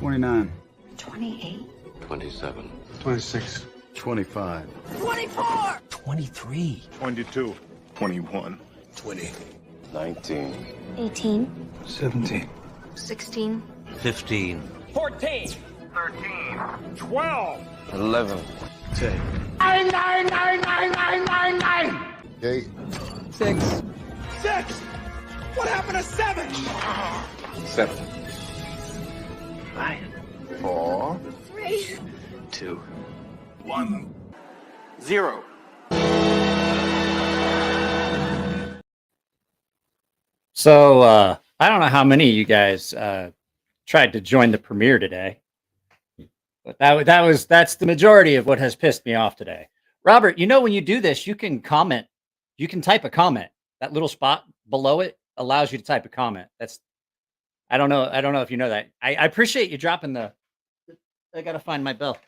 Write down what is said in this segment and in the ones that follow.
$29. 28. 27. 26. 25. 24. 23. 22. 21. 20. 19. 18. 17. 16. 15. 14. 13. 12. 11. 10. 8. 6. 6. What happened to 7? 7. 5. 4. 3. 2. 1. 0. So I don't know how many of you guys tried to join the premiere today, but that's the majority of what has pissed me off today. Robert, you know when you do this, you can comment, you can type a comment. That little spot below it allows you to type a comment. I don't know if you know that. I appreciate you dropping the. I gotta find my bell.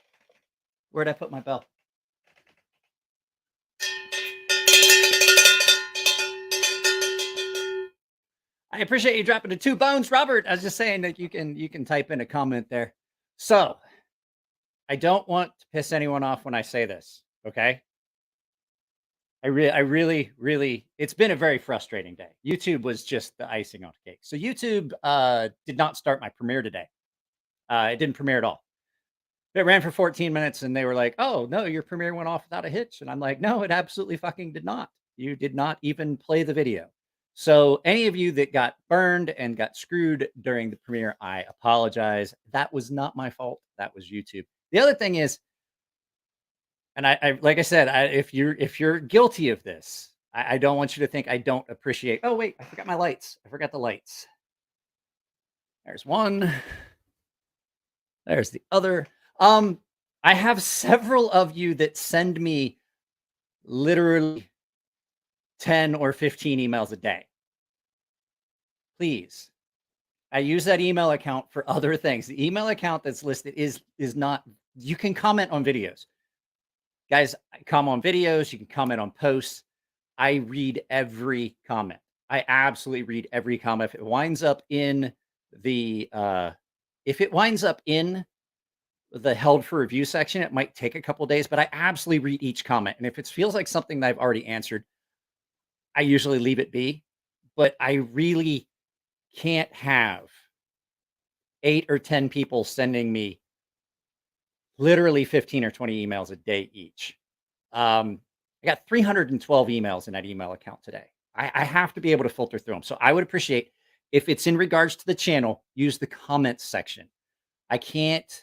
Where'd I put my bell? I appreciate you dropping the 2 bones, Robert. I was just saying that you can type in a comment there. So I don't want to piss anyone off when I say this. Okay. I really, it's been a very frustrating day. YouTube was just the icing on the cake. So YouTube did not start my premiere today. It didn't premiere at all. It ran for 14 minutes and they were like, oh, no, your premiere went off without a hitch. And I'm like, no, it absolutely fucking did not. You did not even play the video. So any of you that got burned and got screwed during the premiere, I apologize. That was not my fault. That was YouTube. The other thing is, and I like I said, if you're guilty of this, I don't want you to think I don't appreciate. Oh wait, I forgot my lights. I forgot the lights. There's one. There's the other. I have several of you that send me literally 10 or 15 emails a day. Please. I use that email account for other things. The email account that's listed is not, you can comment on videos. Guys, comment on videos, you can comment on posts. I read every comment. I absolutely read every comment. If it winds up in the held for review section, it might take a couple days, but I absolutely read each comment. And if it feels like something that I've already answered, I usually leave it be. But I really can't have 8 or 10 people sending me literally 15 or 20 emails a day each. I got 312 emails in that email account today. I have to be able to filter through them. So I would appreciate if it's in regards to the channel, use the comments section. I can't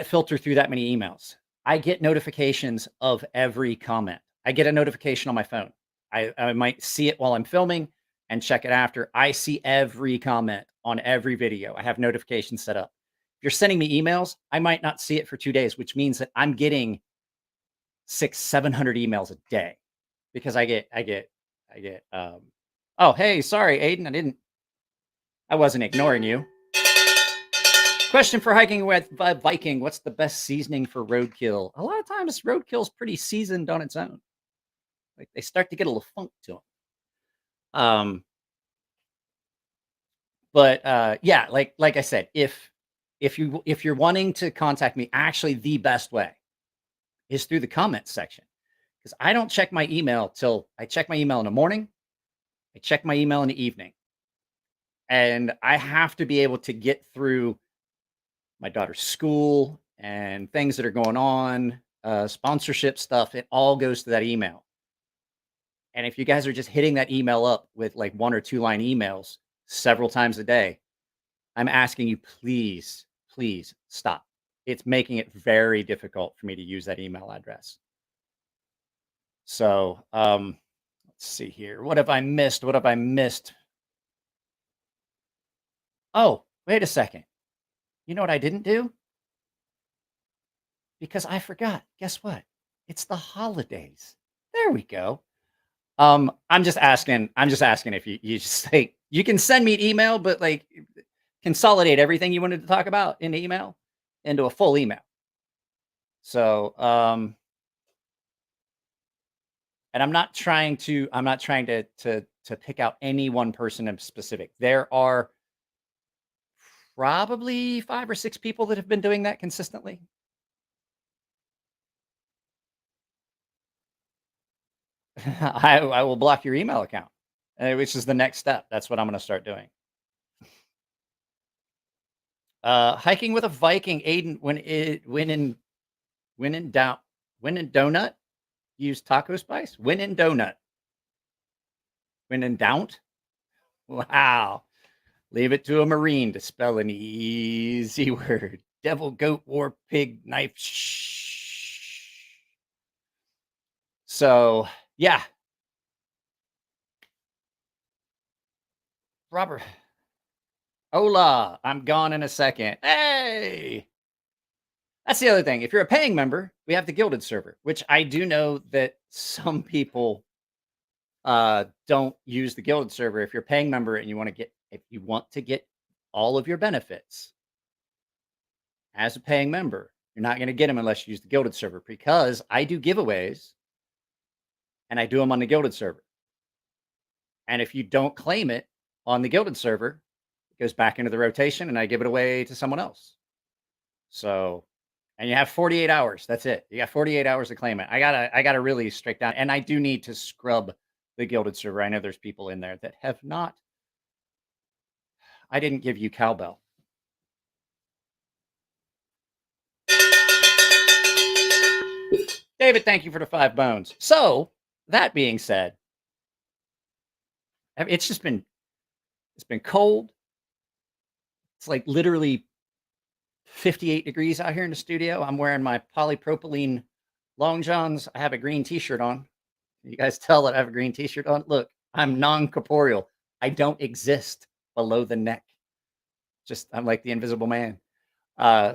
filter through that many emails. I get notifications of every comment. I get a notification on my phone. I might see it while I'm filming, and check it after. I see every comment on every video. I have notifications set up. If you're sending me emails, I might not see it for 2 days, which means that I'm getting 600-700 emails a day because I get oh, hey, sorry, Aiden. I wasn't ignoring you. Question for hiking with Viking. What's the best seasoning for roadkill? A lot of times roadkill's pretty seasoned on its own. Like they start to get a little funk to them. But yeah, like I said, if you're wanting to contact me, actually the best way is through the comments section. Because I don't check my email till I check my email in the morning. I check my email in the evening. And I have to be able to get through my daughter's school and things that are going on, sponsorship stuff. It all goes to that email. And if you guys are just hitting that email up with like 1 or 2 line emails several times a day, I'm asking you, please, please stop. It's making it very difficult for me to use that email address. So, let's see here. What have I missed? What have I missed? Oh, wait a second. You know what I didn't do? Because I forgot. Guess what? It's the holidays. There we go. I'm just asking if you just like you can send me an email, but like consolidate everything you wanted to talk about in the email into a full email. So, and I'm not trying to pick out any one person in specific. There are probably 5 or 6 people that have been doing that consistently. I will block your email account, which is the next step. That's what I'm going to start doing. Hiking with a Viking, Aiden. When in donut, use taco spice. When in donut. When in doubt. Wow. Leave it to a Marine to spell an easy word. Devil, goat, war, pig, knife. Shh. So, yeah. Robert. Hola. I'm gone in a second. Hey. That's the other thing. If you're a paying member, we have the Gilded server, which I do know that some people don't use the Gilded server. If you're a paying member and you want to get all of your benefits as a paying member, you're not going to get them unless you use the Gilded server, because I do giveaways and I do them on the Gilded server. And if you don't claim it on the Gilded server, it goes back into the rotation and I give it away to someone else. So, and you have 48 hours. That's it. You got 48 hours to claim it. I gotta really strike down, and I do need to scrub the Gilded server. I know there's people in there that have not. I didn't give you cowbell. David, thank you for the 5 bones. So that being said, it's been cold. It's like literally 58 degrees out here in the studio. I'm wearing my polypropylene long johns. I have a green t-shirt on. You guys tell that I have a green t-shirt on. Look, I'm non-corporeal. I don't exist below the neck. I'm like the Invisible Man.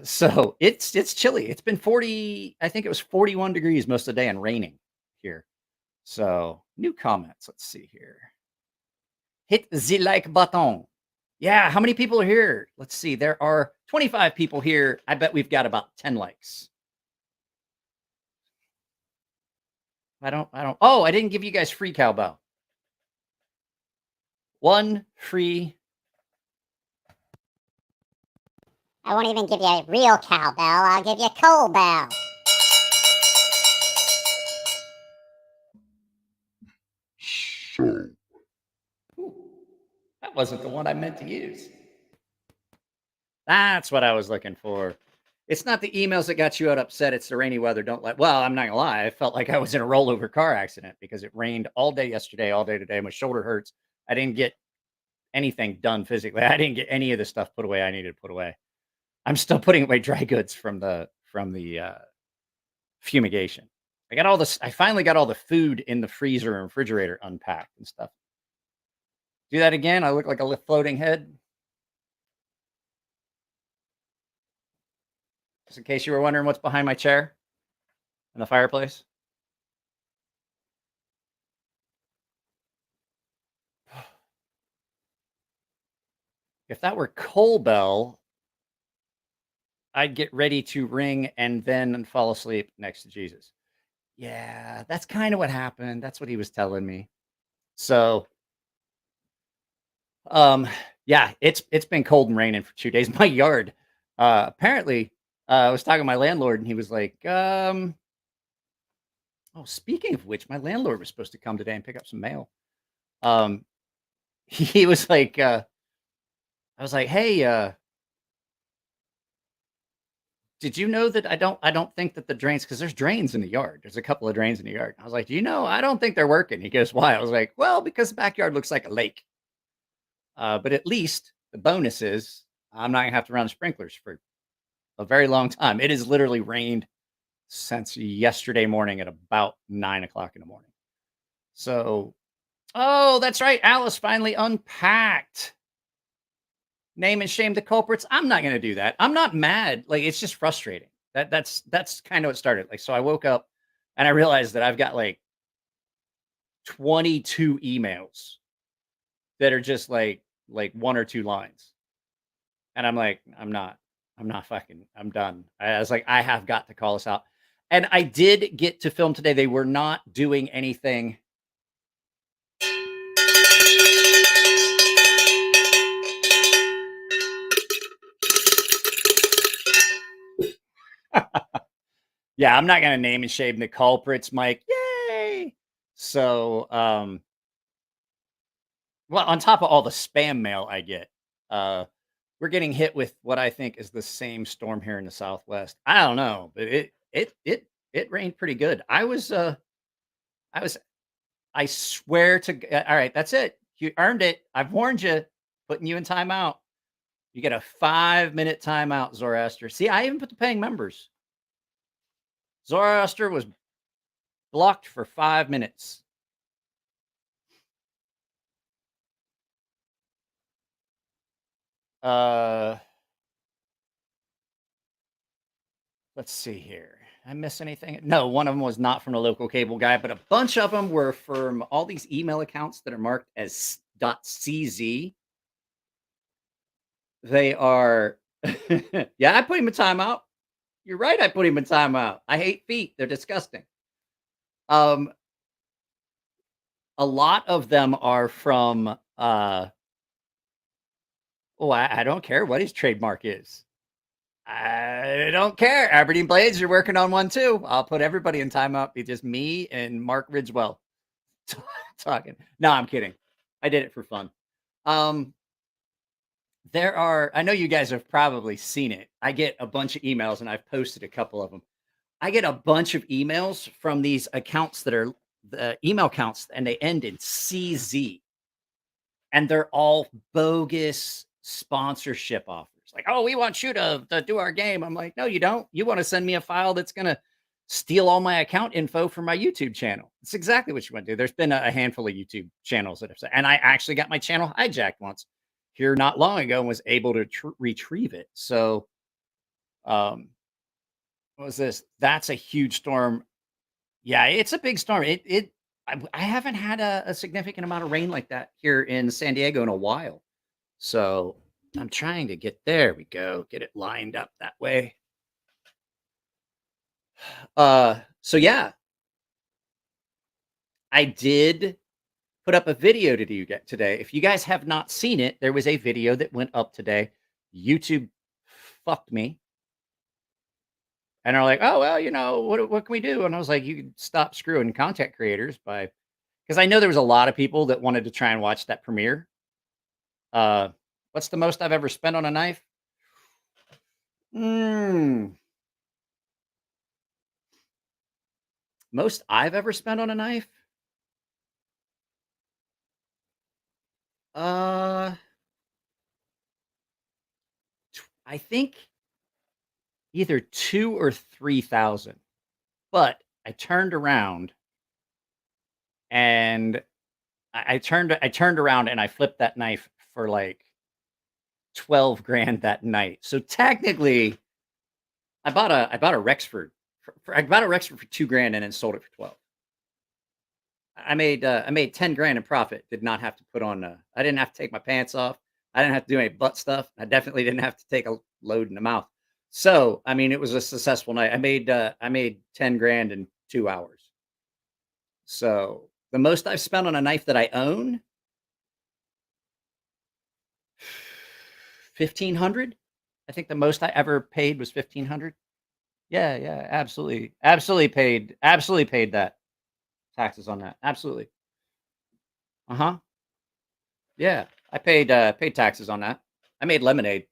So it's chilly. It's been 40, I think it was 41 degrees most of the day and raining here. So new comments. Let's see here. Hit the like button. Yeah, how many people are here? Let's see. There are 25 people here. I bet we've got about 10 likes. Oh, I didn't give you guys free cowbell. 1 free. I won't even give you real cowbell. I'll give you coal bell. That wasn't the one I meant to use. That's what I was looking for. It's not the emails that got you out upset. It's the rainy weather. Well, I'm not gonna lie. I felt like I was in a rollover car accident because it rained all day yesterday, all day today. My shoulder hurts. I didn't get anything done physically. I didn't get any of the stuff put away I needed to put away. I'm still putting away dry goods from the fumigation. I got all this. I finally got all the food in the freezer and refrigerator unpacked and stuff. Do that again. I look like a floating head. Just in case you were wondering what's behind my chair in the fireplace. If that were Cole Bell, I'd get ready to ring and then fall asleep next to Jesus. Yeah, that's kind of what happened. That's what he was telling me. So, um, yeah, it's been cold and raining for 2 days. My yard, apparently, I was talking to my landlord, and he was like, oh, speaking of which, my landlord was supposed to come today and pick up some mail. Um, he was like, I was like, hey, did you know that I don't think that the drains, because there's drains in the yard. There's a couple of drains in the yard. I was like, do you know, I don't think they're working. He goes, why? I was like, well, because the backyard looks like a lake. But at least the bonus is I'm not gonna have to run sprinklers for a very long time. It has literally rained since yesterday morning at about 9 o'clock in the morning. So, oh, that's right. Alice finally unpacked. Name and shame the culprits. I'm not gonna do that. I'm not mad. Like, it's just frustrating. That's kind of what started. Like, so I woke up and I realized that I've got like 22 emails that are just like one or two lines. And I'm like, I'm done. I was like, I have got to call this out. And I did get to film today. They were not doing anything. Yeah, I'm not gonna name and shame the culprits, Mike. Yay! So, well, on top of all the spam mail I get, uh, we're getting hit with what I think is the same storm here in the Southwest. I don't know, but it rained pretty good. I was I swear to all right, that's it. You earned it. I've warned you, putting you in timeout. You get a 5-minute timeout, Zoroaster. See, I even put the paying members. Zoroaster was blocked for 5 minutes. Uh, let's see here. I miss anything? No, one of them was not from the local cable guy, but a bunch of them were from all these email accounts that are marked as .cz. They are, yeah, I put him in timeout. You're right, I put him in timeout. I hate feet. They're disgusting. Um, a lot of them are from, oh, I don't care what his trademark is. I don't care. Aberdeen Blades, you're working on one too. I'll put everybody in timeout. Be just me and Mark Ridgewell talking. No, I'm kidding. I did it for fun. There are, I know you guys have probably seen it. I get a bunch of emails, and I've posted a couple of them. I get a bunch of emails from these accounts that are the email accounts, and they end in CZ, and they're all bogus sponsorship offers. Like, oh, we want you to do our game. I'm like, no, you don't. You want to send me a file that's going to steal all my account info from my YouTube channel. It's exactly what you want to do. There's been a handful of YouTube channels that have said, and I actually got my channel hijacked once here not long ago and was able to retrieve it. So, what was this? That's a huge storm. Yeah, it's a big storm. I haven't had a significant amount of rain like that here in San Diego in a while. So I'm trying to get, there we go, get it lined up that way. So yeah, I did put up a video to you today. If you guys have not seen it, there was a video that went up today. YouTube fucked me. And they're like, oh, well, what can we do? And I was like, you could stop screwing content creators by, because I know there was a lot of people that wanted to try and watch that premiere. What's the most I've ever spent on a knife? Most I've ever spent on a knife? I think either 2 or 3,000. But I turned around and I turned around and I flipped that knife for like 12 grand that night. So technically, I bought a Rexford. I bought a Rexford for 2 grand and then sold it for 12. I made 10 grand in profit. Did not have to put on. I didn't have to take my pants off. I didn't have to do any butt stuff. I definitely didn't have to take a load in the mouth. So I mean, it was a successful night. I made 10 grand in 2 hours. So the most I've spent on a knife that I own, 1,500. I think the most I ever paid was 1,500. Yeah, yeah, absolutely paid that taxes on that. Absolutely. Uh huh. Yeah, I paid taxes on that. I made lemonade.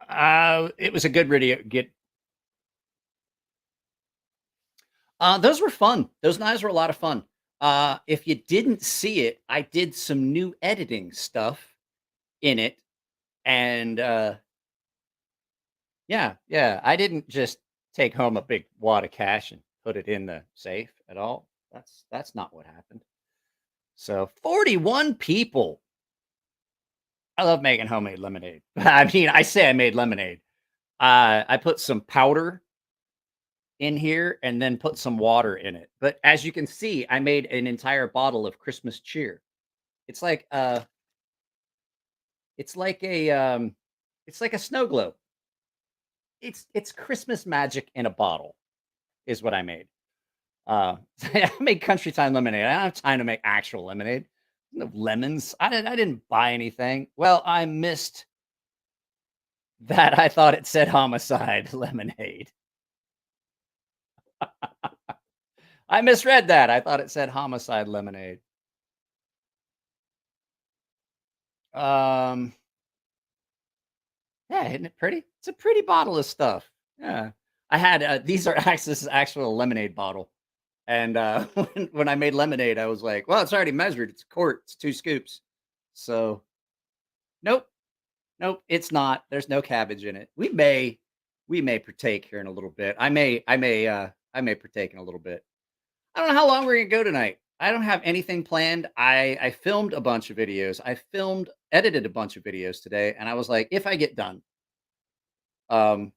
It was a good video. Those were fun. Those knives were a lot of fun. If you didn't see it, I did some new editing stuff in it, and yeah, I didn't just take home a big wad of cash and put it in the safe at all. That's not what happened. So 41 people. I love making homemade lemonade. I mean, I say I made lemonade. I put some powder in here and then put some water in it. But as you can see, I made an entire bottle of Christmas cheer. It's like it's like a it's like a snow globe. It's Christmas magic in a bottle is what I made. I made country time lemonade. I don't have time to make actual lemonade. No lemons. I didn't buy anything. Well, I missed that. I thought it said homicide lemonade. I misread that. I thought it said homicide lemonade. Um, yeah, isn't it pretty? It's a pretty bottle of stuff. Yeah. I had these are this is actual lemonade bottle. And when I made lemonade, I was like, well, it's already measured. It's a quart. It's 2 scoops. So nope, nope, it's not. There's no cabbage in it. We may partake here in a little bit. I may partake in a little bit. I don't know how long we're gonna go tonight. I don't have anything planned. I filmed a bunch of videos. Edited a bunch of videos today, and I was like, if I get done, um,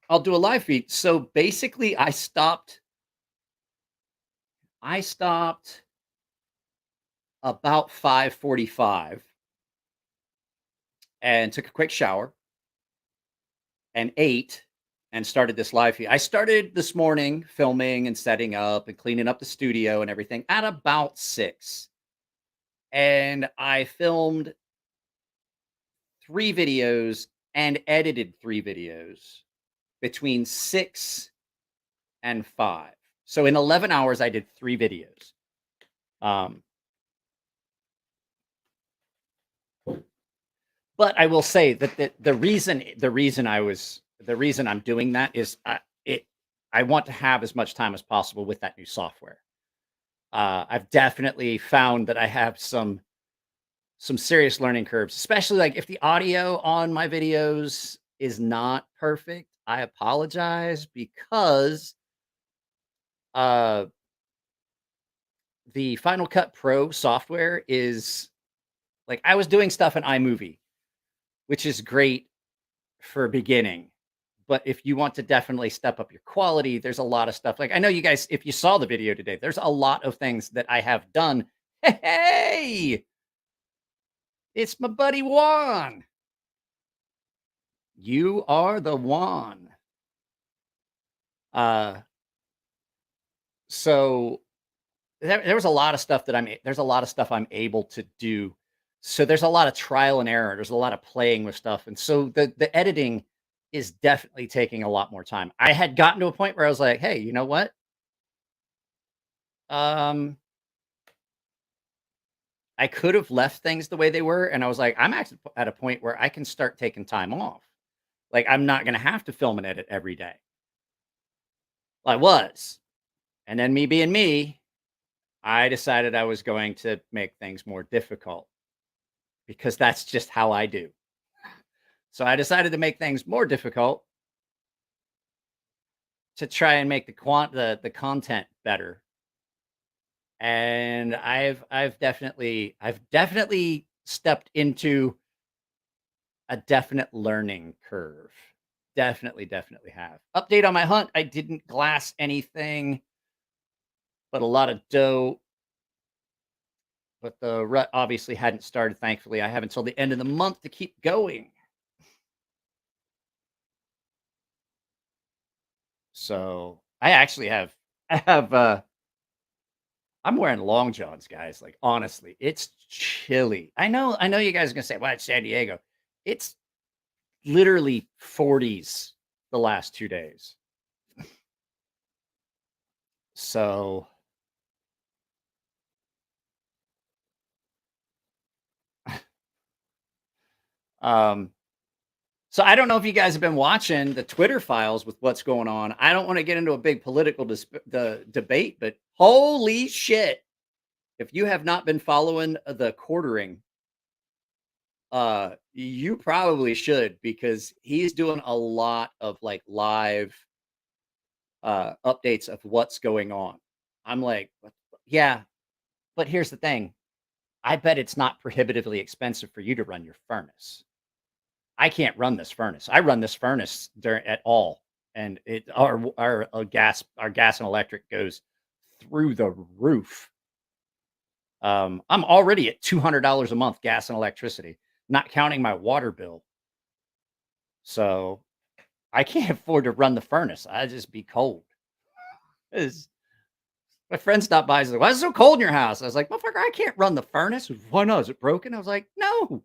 I'll do a live feed. So basically, I stopped about 5:45 and took a quick shower and ate and started this live feed. I started this morning filming and setting up and cleaning up the studio and everything at about 6. And I filmed 3 videos and edited 3 videos between 6 and 5. So in 11 hours, I did 3 videos. But I will say that the reason I'm doing that is I want to have as much time as possible with that new software. I've definitely found that I have some serious learning curves, especially like if the audio on my videos is not perfect. I apologize because uh, the Final Cut Pro software is like I was doing stuff in iMovie, which is great for beginning. But if you want to definitely step up your quality, there's a lot of stuff. Like I know you guys, if you saw the video today, there's a lot of things that I have done. Hey, it's my buddy Juan. You are the Juan. So there was a lot of stuff there's a lot of stuff I'm able to do. So there's a lot of trial and error. There's a lot of playing with stuff. And so the editing is definitely taking a lot more time. I had gotten to a point where I was like, hey, you know what? I could have left things the way they were. And I was like, I'm actually at a point where I can start taking time off. Like I'm not going to have to film and edit every day. Well, I was. And then me being me, I decided I was going to make things more difficult because that's just how I do. So I decided to make things more difficult. to try and make the content better. And I've definitely stepped into a definite learning curve. Definitely have. Update on my hunt. I didn't glass anything, but a lot of doe. But the rut obviously hadn't started, thankfully. I have until the end of the month to keep going. So I actually have I'm wearing long johns, guys. Like, honestly, it's chilly. I know you guys are gonna say, well, it's San Diego. It's literally 40s the last 2 days. So so I don't know if you guys have been watching the Twitter files with what's going on. I don't want to get into a big political debate, but holy shit. If you have not been following the quartering, you probably should, because he's doing a lot of like live updates of what's going on. I'm like, yeah, but here's the thing. I bet it's not prohibitively expensive for you to run your furnace. I can't run this furnace. I run this furnace at all, and our gas and electric goes through the roof. I'm already at $200 a month gas and electricity, not counting my water bill. So I can't afford to run the furnace. I'd just be cold. My friend stopped by and said, "Why is it so cold in your house?" I was like, "Motherfucker, I can't run the furnace." "Why not? Is it broken?" I was like, "No,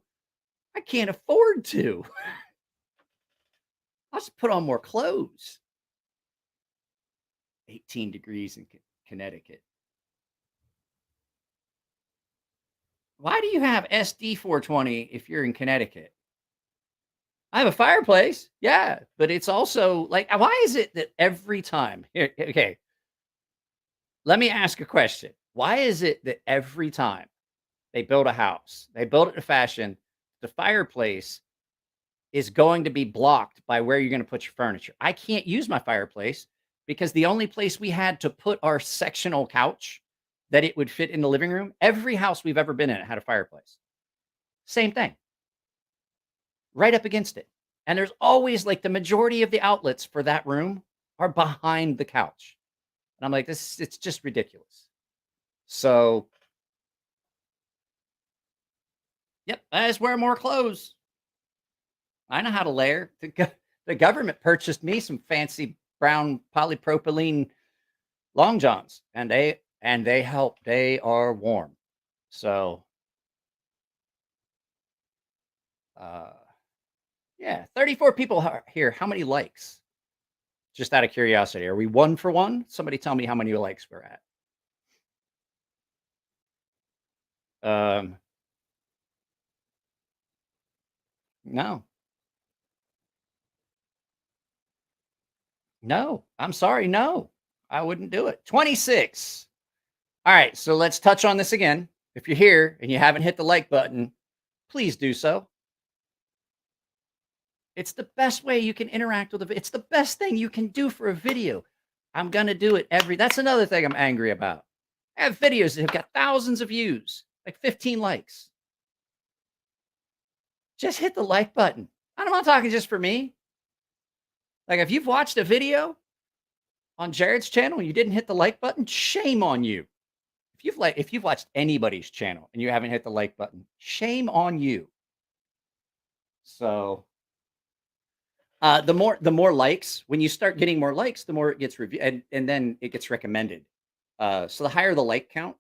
I can't afford to." I'll just put on more clothes. 18 degrees in Connecticut. Why do you have SD 420 if you're in Connecticut? I have a fireplace. Yeah, but it's also like, why is it that every time here, okay, let me ask a question. Why is it that every time they build a house, they build it in a fashion, the fireplace is going to be blocked by where you're going to put your furniture? I can't use my fireplace because the only place we had to put our sectional couch that it would fit in the living room, every house we've ever been in had a fireplace. Same thing. Right up against it. And there's always like the majority of the outlets for that room are behind the couch. And I'm like, it's just ridiculous. So, yep, I just wear more clothes. I know how to layer. The government purchased me some fancy brown polypropylene long johns, and they help. They are warm. So, yeah, 34 people here. How many likes? Just out of curiosity, are we 1 for 1? Somebody tell me how many likes we're at. No. No, I'm sorry. No, I wouldn't do it. 26. All right, so let's touch on this again. If you're here and you haven't hit the like button, please do so. It's the best way you can interact with it. It's the best thing you can do for a video. I'm going to do it that's another thing I'm angry about. I have videos that have got thousands of views, like 15 likes. Just hit the like button. I'm not talking just for me. Like, if you've watched a video on Jared's channel and you didn't hit the like button, shame on you. If you've watched anybody's channel and you haven't hit the like button, shame on you. So, the more likes, when you start getting more likes, the more it gets reviewed, and then it gets recommended. So the higher the like count,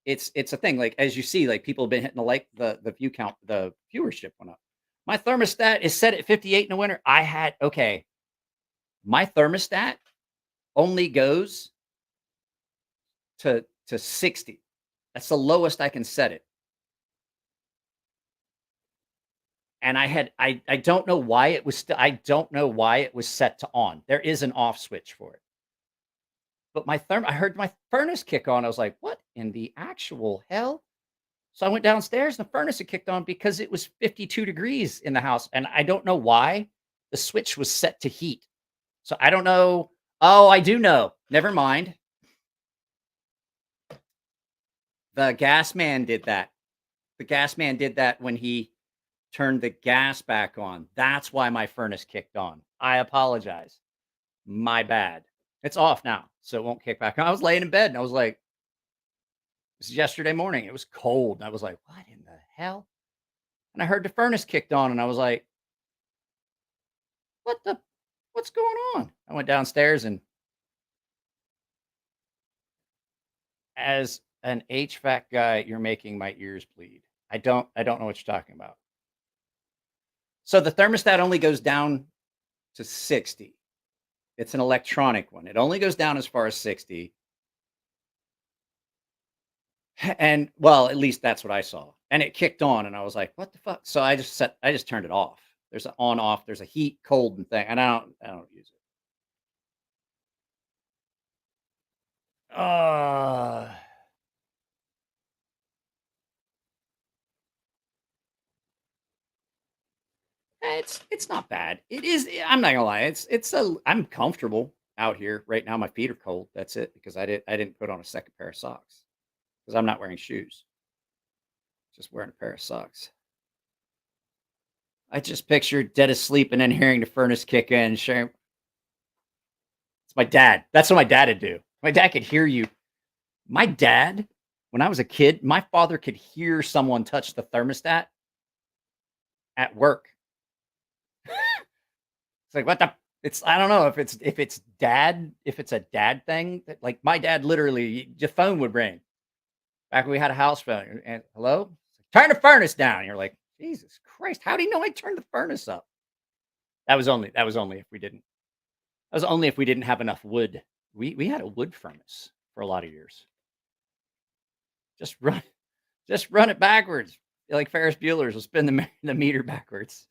it's a thing. Like, as you see, like, people have been hitting the view count, the viewership went up. My thermostat is set at 58 in the winter. My thermostat only goes to 60. That's the lowest I can set it. And I don't know why it was I don't know why it was set to on. There is an off switch for it. But I heard my furnace kick on. I was like, what in the actual hell? So I went downstairs and the furnace had kicked on because it was 52 degrees in the house. And I don't know why the switch was set to heat. So I don't know. Oh, I do know. Never mind. The gas man did that. The gas man did that when he turned the gas back on. That's why my furnace kicked on. I apologize. My bad. It's off now, so it won't kick back on. I was laying in bed and I was like, this is yesterday morning. It was cold. And I was like, what in the hell? And I heard the furnace kicked on and I was like, what's going on? I went downstairs and as an HVAC guy, you're making my ears bleed. I don't know what you're talking about. So the thermostat only goes down to 60. It's an electronic one. It only goes down as far as 60. And well, at least that's what I saw. And it kicked on and I was like, what the fuck? So I just turned it off. There's an on off, there's a heat, cold and thing. And I don't use it. It's not bad. It is. I'm not gonna lie. I'm comfortable out here right now. My feet are cold. That's it because I didn't put on a second pair of socks because I'm not wearing shoes. Just wearing a pair of socks. I just pictured dead asleep and then hearing the furnace kick in. Sharing. It's my dad. That's what my dad would do. My dad could hear you. My dad, when I was a kid, my father could hear someone touch the thermostat at work. It's like, what the? I don't know if it's a dad thing. Like my dad literally, your phone would ring. Back when we had a house phone and hello, turn the furnace down. And you're like, Jesus Christ, how do you know I turned the furnace up? That was only if we didn't. That was only if we didn't have enough wood. We had a wood furnace for a lot of years. Just run it backwards. Like Ferris Bueller's will spin the meter backwards.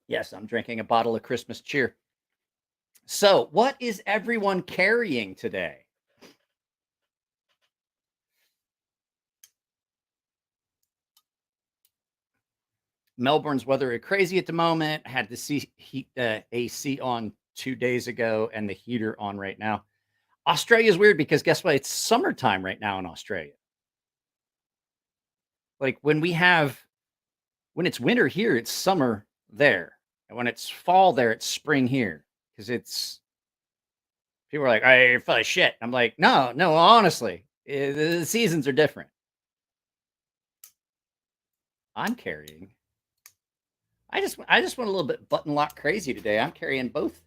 Yes, I'm drinking a bottle of Christmas cheer. So, what is everyone carrying today? Melbourne's weather is crazy at the moment. I had the AC on 2 days ago and the heater on right now. Australia's weird because guess what? It's summertime right now in Australia. Like when it's winter here, it's summer there. And when it's fall there, it's spring here. Because people are like, "Hey, you're full of shit." I'm like, no, honestly, the seasons are different. I'm carrying. I just went a little bit button lock crazy today. I'm carrying both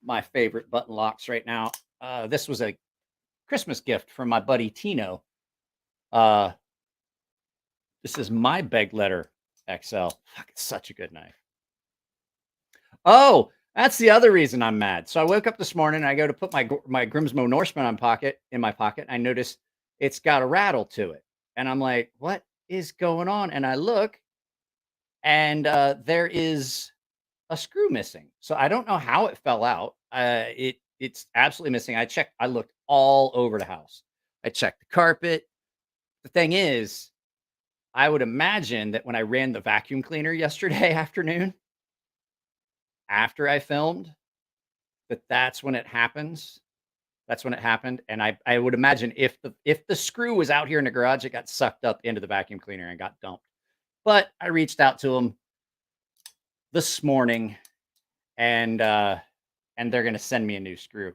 my favorite button locks right now. This was a Christmas gift from my buddy Tino. This is my Beg Letter XL. Fuck, it's such a good knife. Oh, that's the other reason I'm mad. So I woke up this morning and I go to put my Grimsmo Norseman in my pocket. I notice it's got a rattle to it. And I'm like, what is going on? And I look and there is a screw missing. So I don't know how it fell out. It's absolutely missing. I looked all over the house. I checked the carpet. The thing is, I would imagine that when I ran the vacuum cleaner yesterday afternoon, after I filmed, that's when it happens. That's when it happened. And I would imagine if the screw was out here in the garage, it got sucked up into the vacuum cleaner and got dumped. But I reached out to them this morning and they're going to send me a new screw.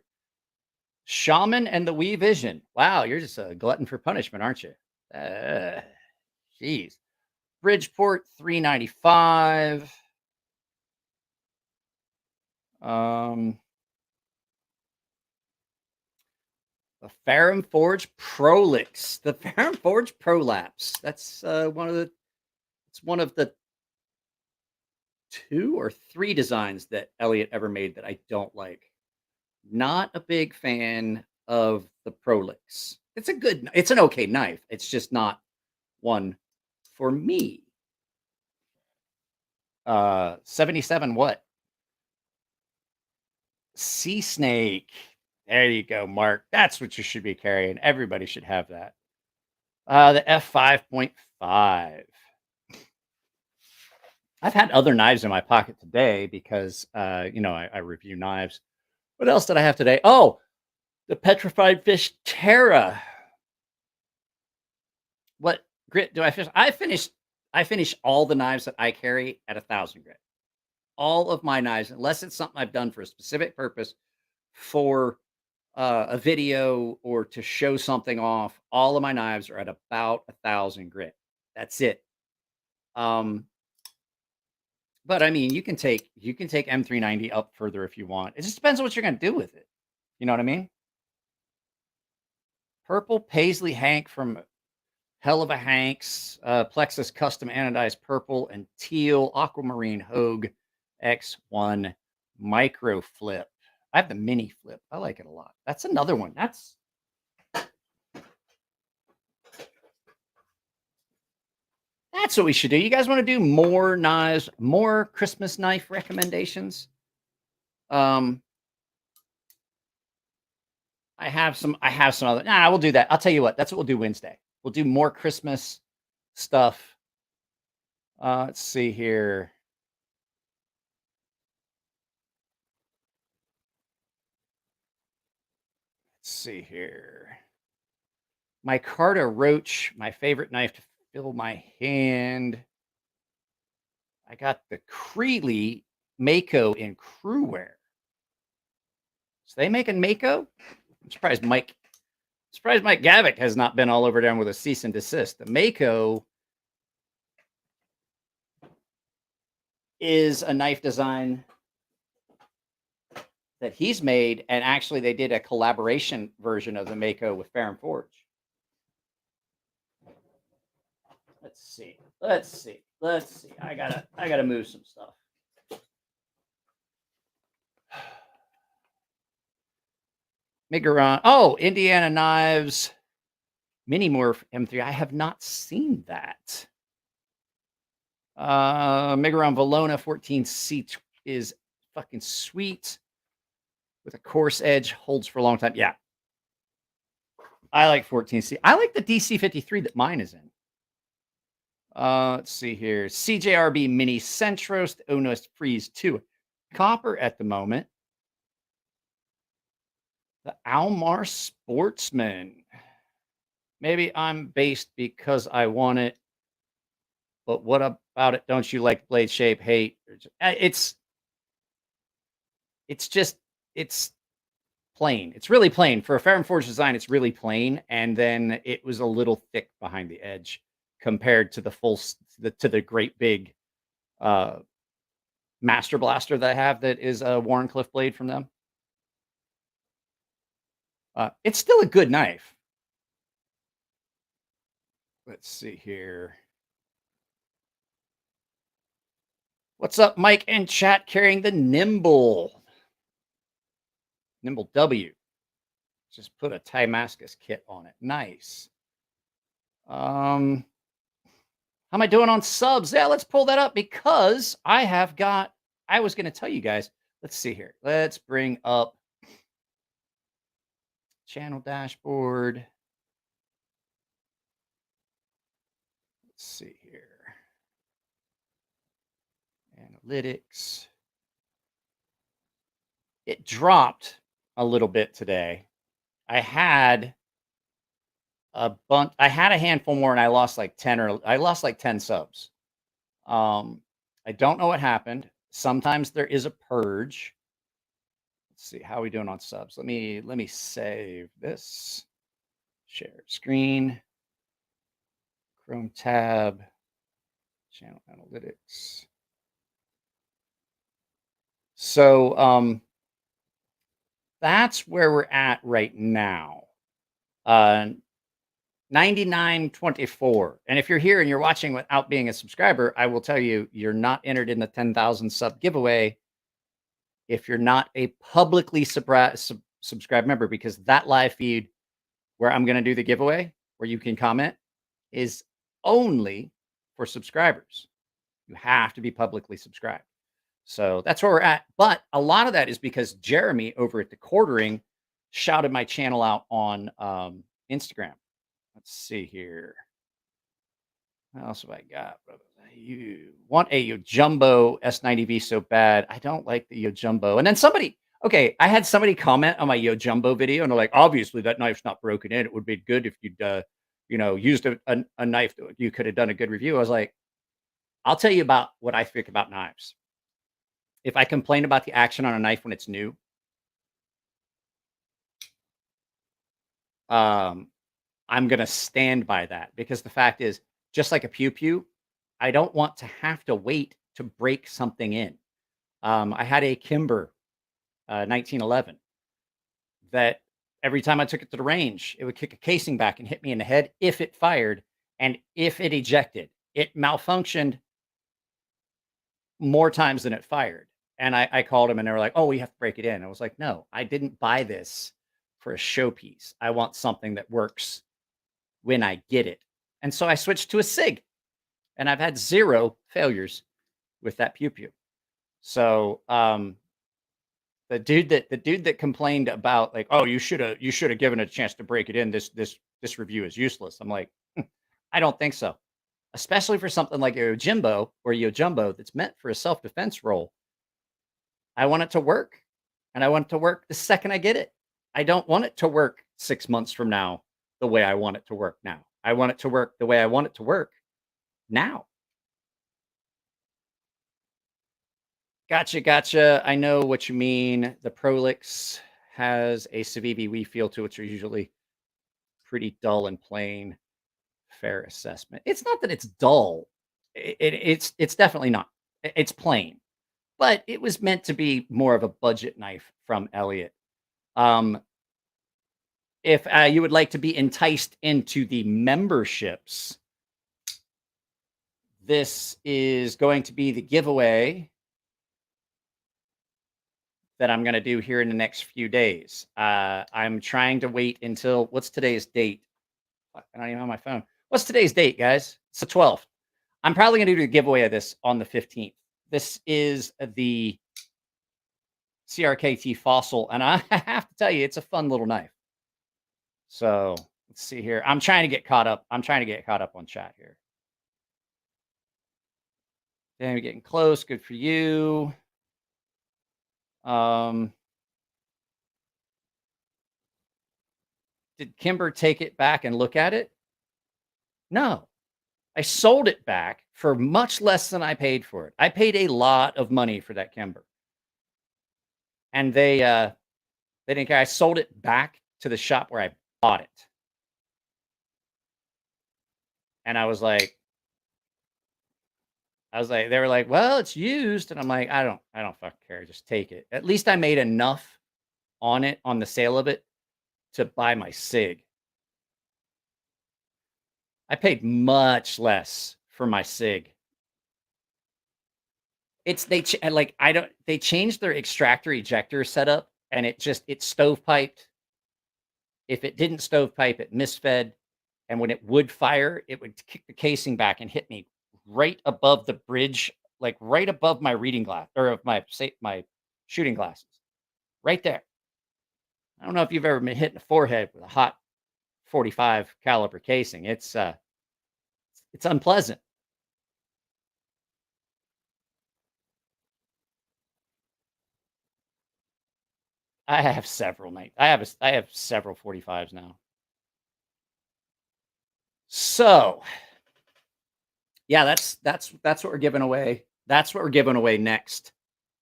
Shaman and the Wii Vision. Wow, you're just a glutton for punishment, aren't you? Jeez. Bridgeport, $395. The Ferrum Forge Prolix. The Ferrum Forge Prolapse. That's one of the 2 or 3 designs that Elliot ever made that I don't like. Not a big fan of the Prolix. It's an okay knife. It's just not one for me. 77 what? Sea Snake. There you go, Mark. That's what you should be carrying. Everybody should have that. The F5.5. I've had other knives in my pocket today because, you know, I review knives. What else did I have today? Oh, the petrified fish Terra. What grit do I finish? I finish all the knives that I carry at 1,000 grit. All of my knives, unless it's something I've done for a specific purpose, for a video or to show something off. All of my knives are at about 1,000 grit. That's it. But I mean, you can take M390 up further if you want. It just depends on what you're going to do with it. You know what I mean? Purple Paisley Hank from Hell of a Hanks, Plexus Custom Anodized Purple, and Teal Aquamarine Hogue X1 Micro Flip. I have the mini flip. I like it a lot. That's another one. That's what we should do. You guys want to do more knives, more Christmas knife recommendations? I have some other. Nah, we'll do that. I'll tell you what. That's what we'll do Wednesday. We'll do more Christmas stuff. Let's see here. Let's see here. My Carta Roach, my favorite knife to fill my hand. I got the Creeley Mako in Crewwear. So they making Mako? I'm surprised Mike Gavick has not been all over them with a cease and desist. The Mako is a knife design that he's made, and actually they did a collaboration version of the Mako with Farron Forge. Let's see. I gotta move some stuff. Miguron. Oh, Indiana Knives Mini Morph M3. I have not seen that. Miguron Valona 14C is fucking sweet. With a coarse edge, holds for a long time. Yeah. I like 14C. I like the DC53 that mine is in. Let's see here. CJRB Mini Centros, Onos Freeze 2. Copper at the moment. The Almar Sportsman. Maybe I'm based because I want it. But what about it? Don't you like blade shape? Hate? It's plain. It's really plain. For a Farron Forge design, it's really plain. And then it was a little thick behind the edge compared to the great big Master Blaster that I have that is a Warrenclyffe blade from them. It's still a good knife. Let's see here. What's up, Mike and chat, carrying the Nimble W. Just put a Timascus kit on it. Nice. How am I doing on subs? Yeah, let's pull that up because I was going to tell you guys. Let's see here. Let's bring up channel dashboard. Let's see here. Analytics. It dropped a little bit today. I had a handful more and I lost like 10 subs. I don't know what happened. Sometimes there is a purge. Let's see how are we doing on subs. Let me save this. Share screen. Chrome tab. Channel analytics. So that's where we're at right now. 99.24. And if you're here and you're watching without being a subscriber, I will tell you, you're not entered in the 10,000 sub giveaway if you're not a publicly subscribed member, because that live feed where I'm going to do the giveaway, where you can comment, is only for subscribers. You have to be publicly subscribed. So that's where we're at. But a lot of that is because Jeremy over at the Quartering shouted my channel out on Instagram. Let's see here. What else have I got? You want a Yojumbo S90V so bad. I don't like the Yojumbo. And then okay, I had somebody comment on my Yojumbo video, and they're like, obviously that knife's not broken in. It would be good if you'd, used a knife that you could have done a good review. I was like, I'll tell you about what I think about knives. If I complain about the action on a knife when it's new, I'm going to stand by that, because the fact is, just like a pew pew, I don't want to have to wait to break something in. I had a Kimber 1911 that every time I took it to the range, it would kick a casing back and hit me in the head if it fired, and if it ejected. It malfunctioned more times than it fired. And I called them, and they were like, oh, we have to break it in. I was like, no, I didn't buy this for a showpiece. I want something that works when I get it. And so I switched to a SIG, and I've had 0 failures with that pew pew. So the dude that complained about, like, oh, you should have given it a chance to break it in. This review is useless. I'm like, I don't think so. Especially for something like a Yojimbo or Yojumbo that's meant for a self-defense role. I want it to work, and I want it to work the second I get it. I don't want it to work 6 months from now the way I want it to work now. I want it to work the way I want it to work now. Gotcha. I know what you mean. The Prolix has a Civivi Wii feel to it, which are usually pretty dull and plain. Fair assessment. It's not that it's dull. It's definitely not. It's plain, but it was meant to be more of a budget knife from Elliot. If you would like to be enticed into the memberships, this is going to be the giveaway that I'm going to do here in the next few days. I'm trying to wait until, what's today's date? I don't even have my phone. What's today's date, guys? It's the 12th. I'm probably going to do a giveaway of this on the 15th. This is the CRKT Fossil, and I have to tell you, it's a fun little knife. So let's see here. I'm trying to get caught up. I'm trying to get caught up on chat here. Damn, you're getting close. Good for you. Did Kimber take it back and look at it? No. I sold it back for much less than I paid for it. I paid a lot of money for that Kimber. And they didn't care. I sold it back to the shop where I bought it. And I was like, they were like, well, it's used. And I'm like, I don't fucking care. Just take it. At least I made enough on it, on the sale of it, to buy my SIG. I paid much less for my SIG. They changed their extractor ejector setup, and it stovepiped. If it didn't stovepipe, it misfed. And when it would fire, it would kick the casing back and hit me right above the bridge, like right above my reading glass, or of my shooting glasses, right there. I don't know if you've ever been hit in the forehead with a hot 45 caliber casing. It's unpleasant. I have several I have several 45s now. So, yeah, that's what we're giving away. That's what we're giving away next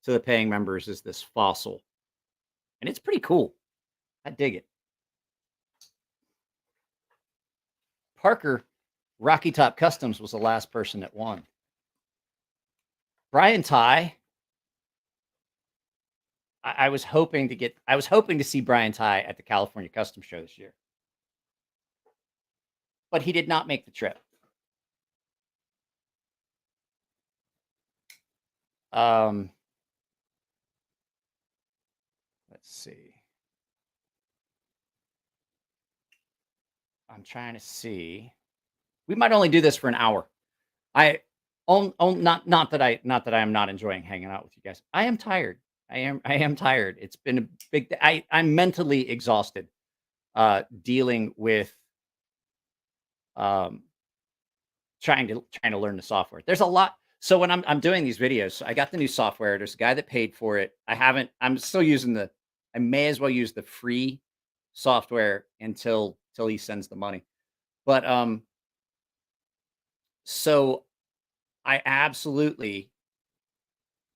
to the paying members, is this Fossil. And it's pretty cool. I dig it. Parker, Rocky Top Customs, was the last person that won. Brian Ty. I was hoping to see Brian Ty at the California Custom Show this year. But he did not make the trip. Let's see. I'm trying to see. We might only do this for an hour. Not that I am not enjoying hanging out with you guys. I am tired. I am tired. It's been a big day. I'm mentally exhausted dealing with trying to learn the software. There's a lot. So when I'm doing these videos, so I got the new software. There's a guy that paid for it. I'm still using I may as well use the free software until he sends the money. But so I absolutely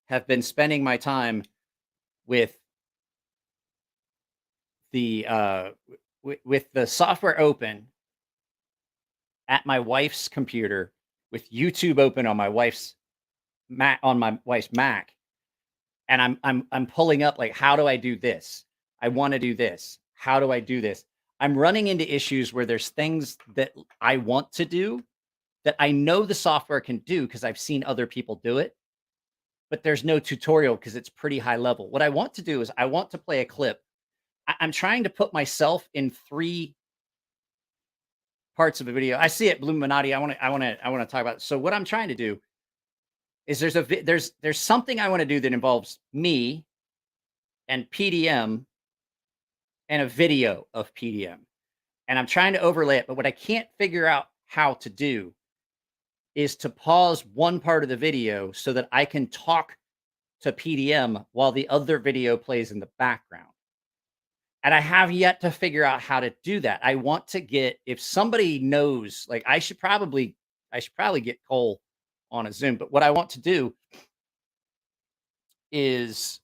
have been spending my time with the with the software open at my wife's computer, with YouTube open on my wife's Mac, and I'm pulling up, like, how do I do this? I want to do this. How do I do this? I'm running into issues where there's things that I want to do that I know the software can do because I've seen other people do it, but there's no tutorial because it's pretty high level. What I want to do is I want to play a clip. I'm trying to put myself in 3 parts of a video. I see it, Bluminati. I want to talk about it. So what I'm trying to do is there's something I want to do that involves me and PDM and a video of PDM. And I'm trying to overlay it, but what I can't figure out how to do is to pause one part of the video so that I can talk to PDM while the other video plays in the background. And I have yet to figure out how to do that. I want to get, if somebody knows, like, I should probably get Cole on a Zoom. But what I want to do is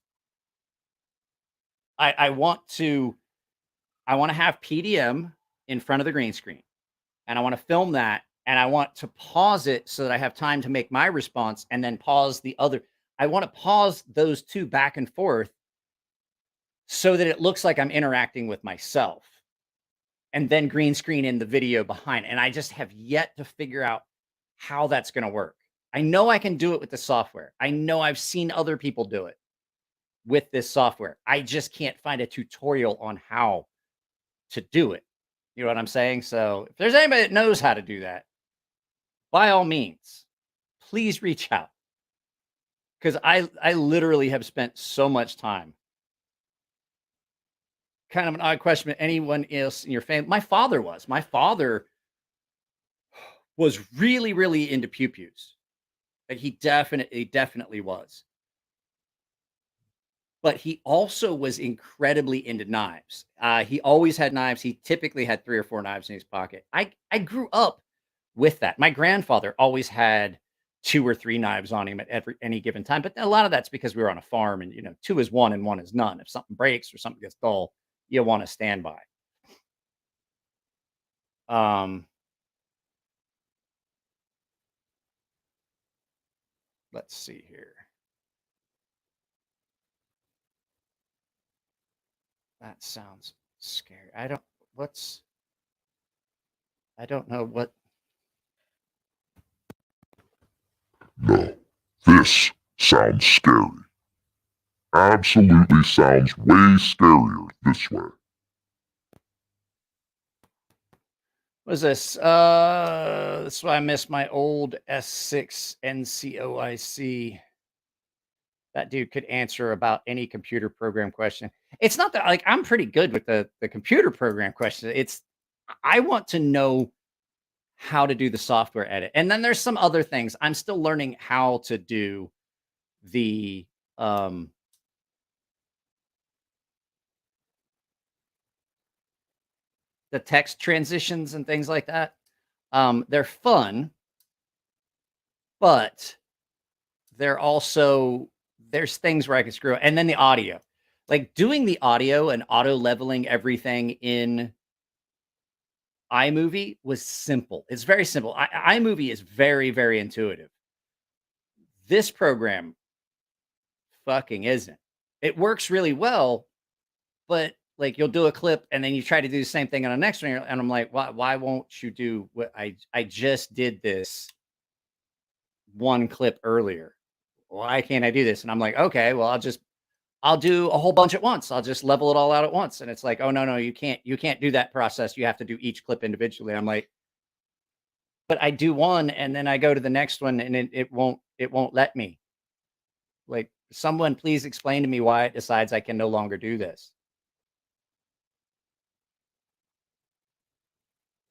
I want to have PDM in front of the green screen, and I want to film that, and I want to pause it so that I have time to make my response and then pause the other. I want to pause those 2 back and forth so that it looks like I'm interacting with myself, and then green screen in the video behind. And I just have yet to figure out how that's going to work. I know I can do it with the software. I know I've seen other people do it with this software. I just can't find a tutorial on how to do it. You know what I'm saying? So if there's anybody that knows how to do that, by all means, please reach out. Because I literally have spent so much time. Kind of an odd question, but anyone else in your family? My father was. My father was really, really into pew-pews. Like, he definitely was. But he also was incredibly into knives. He always had knives. He typically had 3 or 4 knives in his pocket. I grew up with that. My grandfather always had 2 or 3 knives on him at any given time. But a lot of that's because we were on a farm, and 2 is 1 and 1 is none. If something breaks or something gets dull, you want to stand by. Let's see here. That sounds scary. I don't know what. No, this sounds scary. Absolutely sounds way scarier this way. What is this? That's why I miss my old S6 NCOIC. That dude could answer about any computer program question. It's not that, like, I'm pretty good with the computer program question. I want to know how to do the software edit. And then there's some other things. I'm still learning how to do the text transitions and things like that. They're fun, but there's things where I can screw up. And then the audio, like doing the audio and auto leveling everything in iMovie was simple. It's very simple. iMovie is very, very intuitive. This program fucking isn't. It works really well, but like, you'll do a clip and then you try to do the same thing on the next one, and I'm like, why won't you do what I just did this one clip earlier? Why can't I do this? And I'm like, okay, well, I'll do a whole bunch at once. I'll just level it all out at once. And it's like, oh, no, you can't do that process. You have to do each clip individually. I'm like, but I do one and then I go to the next one and it won't let me. Like, someone please explain to me why it decides I can no longer do this.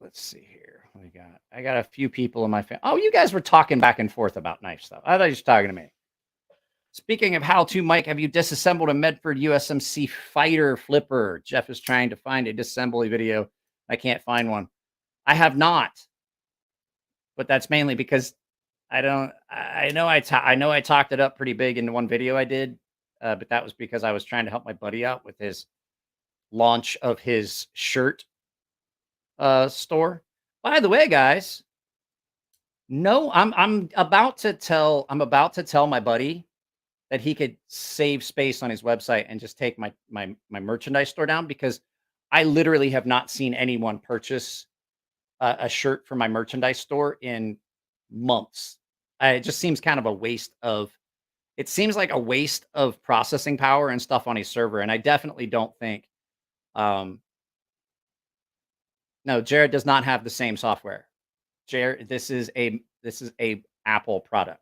let's see here. What we got? I got a few people in my family. Oh, you guys were talking back and forth about knife stuff. I thought you were talking to me. Speaking of how to, Mike, have you disassembled a Medford USMC fighter flipper? Jeff is trying to find a disassembly video. I can't find one. I have not, but that's mainly because I know I talked it up pretty big in one video I did, but that was because I was trying to help my buddy out with his launch of his shirt store. By the way, guys, no, I'm about to tell my buddy that he could save space on his website and just take my merchandise store down, because I literally have not seen anyone purchase a shirt from my merchandise store in months. It just seems kind of a waste of. It seems like a waste of processing power and stuff on his server, and I definitely don't think. No, Jared does not have the same software. Jared, this is a Apple product.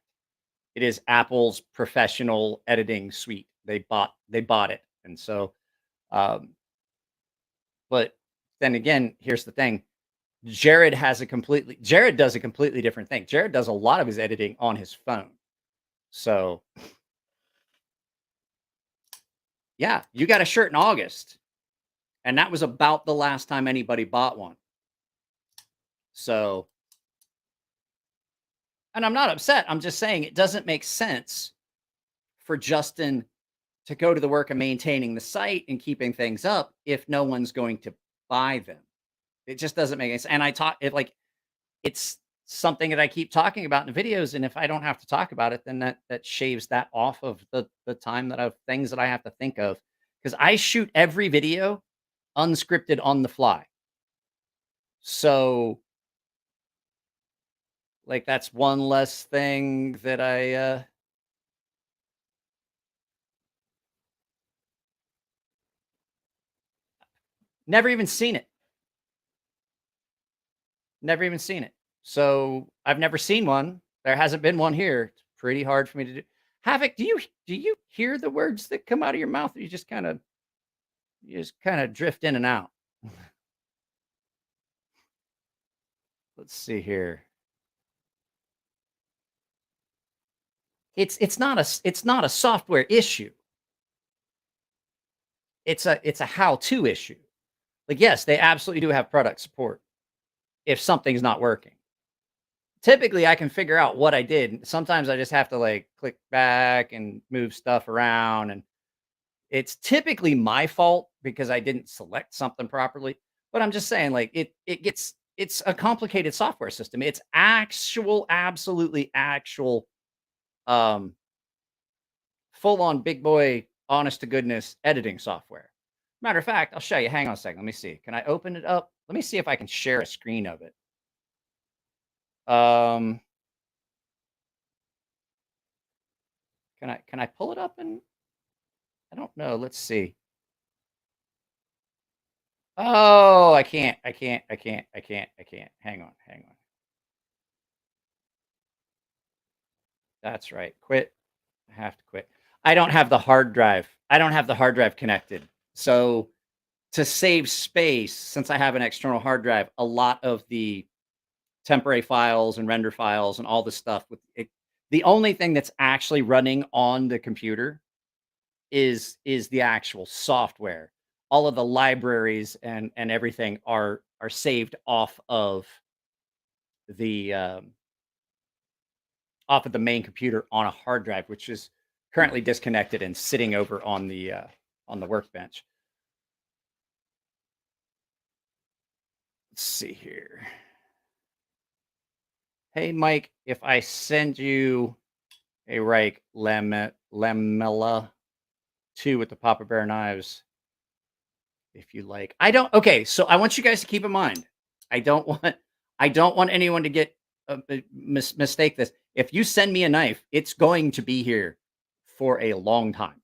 It is Apple's professional editing suite. They bought it, and so, but then again, here's the thing: Jared does a completely different thing. Jared does a lot of his editing on his phone. So, yeah, you got a shirt in August, and that was about the last time anybody bought one. So, and I'm not upset. I'm just saying it doesn't make sense for Justin to go to the work of maintaining the site and keeping things up if no one's going to buy them. It just doesn't make any sense. And it's something that I keep talking about in the videos. And if I don't have to talk about it, then that shaves that off of the time things that I have to think of. Because I shoot every video unscripted on the fly. So, like, that's one less thing that I never even seen it. Never even seen it. So I've never seen one. There hasn't been one here. It's pretty hard for me to do. Havoc, do you hear the words that come out of your mouth? Or you just kind of drift in and out. Let's see here. It's not a software issue. It's a how-to issue. Like, yes, they absolutely do have product support if something's not working. Typically, I can figure out what I did. Sometimes I just have to, like, click back and move stuff around, and it's typically my fault because I didn't select something properly. But I'm just saying, like, it's a complicated software system. It's absolutely actual, full-on big boy, honest to goodness editing software. Matter of fact, I'll show you. Hang on a second. Let me see. Can I open it up? Let me see if I can share a screen of it. Can I pull it up? And I don't know. Let's see. Oh, I can't. Hang on. That's right. Quit. I have to quit. I don't have the hard drive. Connected. So to save space, since I have an external hard drive, a lot of the temporary files and render files and all the stuff with it, the only thing that's actually running on the computer is the actual software. All of the libraries and everything are saved off of the main computer on a hard drive, which is currently disconnected and sitting over on the workbench. Let's see here. Hey, Mike, if I send you a Reich Lamella 2 with the Papa Bear knives, if you like. Okay, so I want you guys to keep in mind, I don't want anyone to get mistake this. If you send me a knife, it's going to be here for a long time.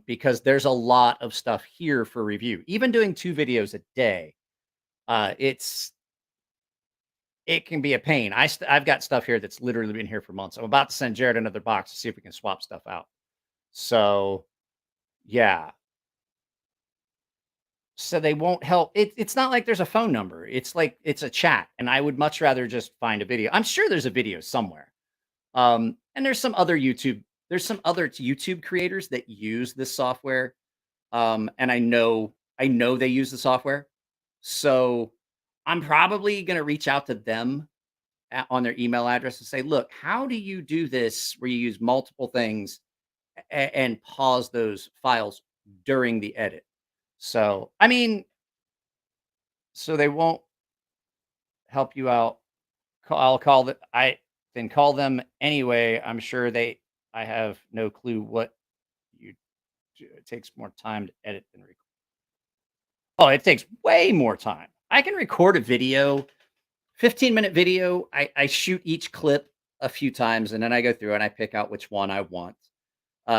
Because there's a lot of stuff here for review. Even doing 2 videos a day, it can be a pain. I've got stuff here that's literally been here for months. I'm about to send Jared another box to see if we can swap stuff out. So, yeah. So they won't help. It's not like there's a phone number. It's like it's a chat, and I would much rather just find a video. I'm sure there's a video somewhere. And there's some other YouTube creators that use this software. And I know they use the software. So I'm probably gonna reach out to them on their email address and say, look, how do you do this where you use multiple things and pause those files during the edit? So I mean, so they won't help you out. I'll call the I then call them anyway. I'm sure I have no clue what you do. It takes more time to edit than record. Oh, it takes way more time. I can record a video, 15-minute video. I shoot each clip a few times and then I go through and I pick out which one I want.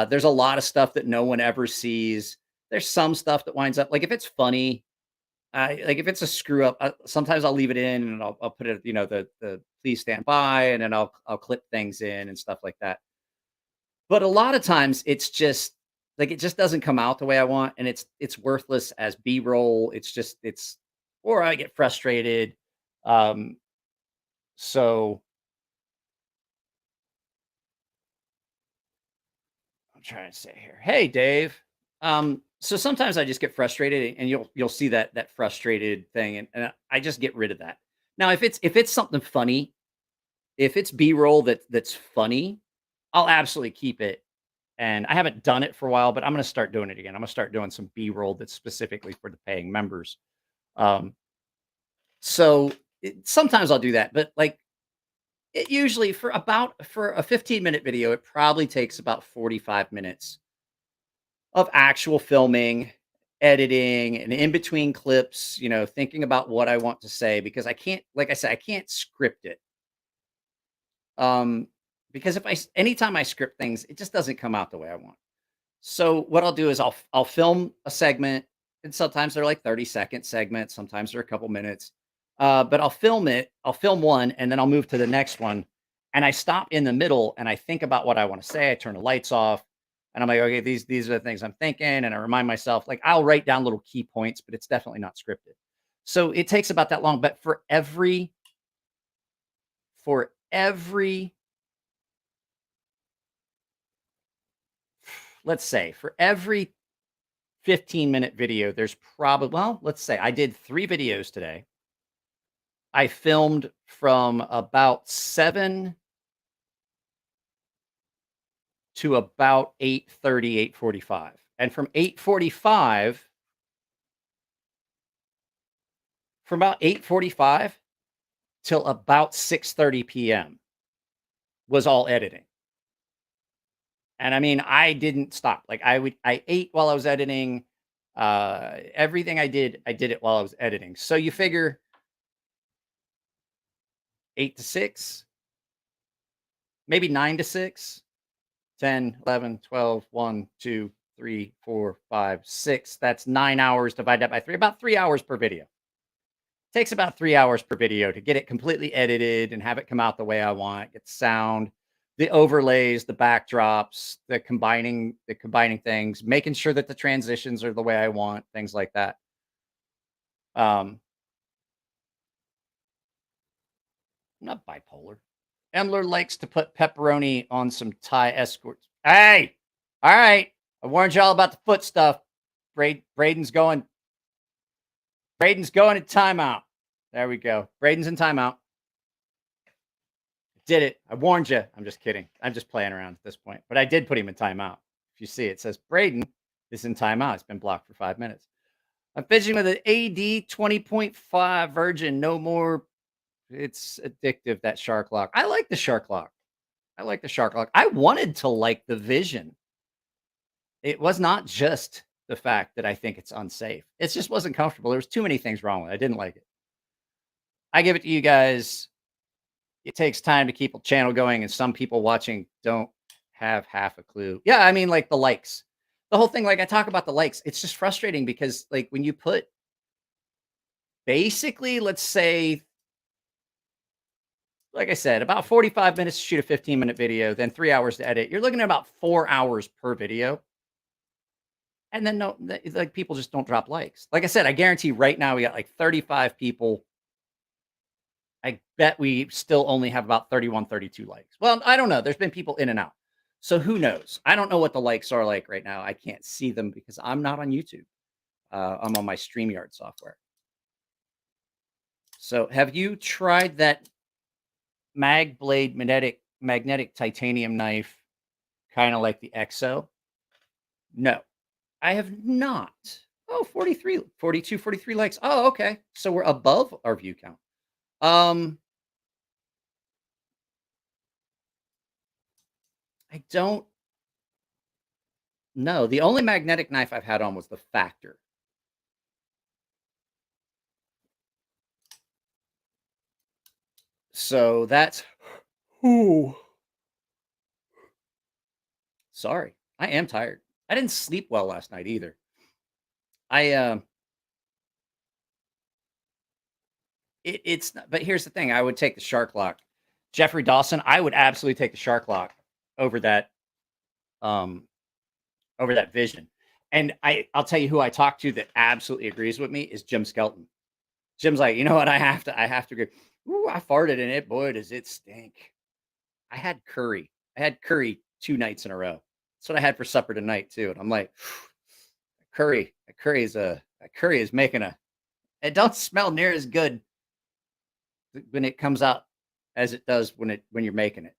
There's a lot of stuff that no one ever sees. There's some stuff that winds up like if it's funny, like if it's a screw up, sometimes I'll leave it in and I'll put it, the please stand by, and then I'll clip things in and stuff like that. But a lot of times it's just like it just doesn't come out the way I want, and it's worthless as B-roll. Or I get frustrated. Um, so I'm trying to say here, hey Dave. So sometimes I just get frustrated, and you'll see that frustrated thing, and I just get rid of that. Now, if it's something funny, if it's B-roll that's funny, I'll absolutely keep it. And I haven't done it for a while, but I'm gonna start doing it again. I'm gonna start doing some B-roll that's specifically for the paying members. Um, so sometimes I'll do that, but like it usually for a 15-minute video, it probably takes about 45 minutes of actual filming, editing, and in between clips, thinking about what I want to say because I can't, like I said, I can't script it. Um, because anytime I script things, it just doesn't come out the way I want. So what I'll do is I'll film a segment, and sometimes they're like 30-second segments, sometimes they're a couple minutes. But I'll film it, I'll film one, and then I'll move to the next one. And I stop in the middle and I think about what I want to say. I turn the lights off and I'm like, okay, these are the things I'm thinking. And I remind myself, like I'll write down little key points, but it's definitely not scripted. So it takes about that long. But for every let's say for every 15-minute video, there's probably, well, let's say I did 3 videos today. I filmed from about 7 to about 8:30, 8:45. And from about 8:45 till about 6:30 p.m. was all editing. And I mean, I didn't stop. Like I ate while I was editing. Everything I did it while I was editing. So you figure 8 to 6, maybe 9 to 6, 10, 11, 12, 1, 2, 3, 4, 5, 6. That's 9 hours divided that by 3, about 3 hours per video. Takes about 3 hours per video to get it completely edited and have it come out the way I want, get the sound, the overlays, the backdrops, the combining things, making sure that the transitions are the way I want, things like that. I'm not bipolar. Emler likes to put pepperoni on some Thai escorts. Hey, all right. I warned y'all about the foot stuff. Braden's going to timeout. There we go. Braden's in timeout. Did it. I warned you. I'm just kidding. I'm just playing around at this point. But I did put him in timeout. If you see, it says Braden is in timeout. It's been blocked for 5 minutes. I'm fishing with an AD 20.5 Virgin. No more. It's addictive, that shark lock. I like the shark lock. I wanted to like the Vision. It was not just the fact that I think it's unsafe. It just wasn't comfortable. There was too many things wrong with it. I didn't like it. I give it to you guys. It takes time to keep a channel going, and some people watching don't have half a clue. Yeah, I mean, like the likes. The whole thing, like I talk about the likes, it's just frustrating because like when you put basically, let's say, like I said, about 45 minutes to shoot a 15-minute video, then 3 hours to edit. You're looking at about 4 hours per video. And then like people just don't drop likes. Like I said, I guarantee right now we got like 35 people. I bet we still only have about 31, 32 likes. Well, I don't know. There's been people in and out. So who knows? I don't know what the likes are like right now. I can't see them because I'm not on YouTube. I'm on my StreamYard software. So have you tried that mag blade magnetic titanium knife, kind of like the EXO? No, I have not. Oh, 43, 42, 43 likes. Oh, okay. So we're above our view count. I don't know. The only magnetic knife I've had on was the Factor. So that's, ooh. Sorry. I am tired. I didn't sleep well last night either. It's not, but here's the thing. I would take the Shark Lock. Jeffrey Dawson, I would absolutely take the Shark Lock over that Vision. And I'll tell you who I talked to that absolutely agrees with me is Jim Skelton. Jim's like, you know what? I have to agree. Ooh, I farted in it. Boy, does it stink. I had curry 2 nights in a row. That's what I had for supper tonight too. And I'm like, curry is making it don't smell near as good when it comes out as it does when you're making it.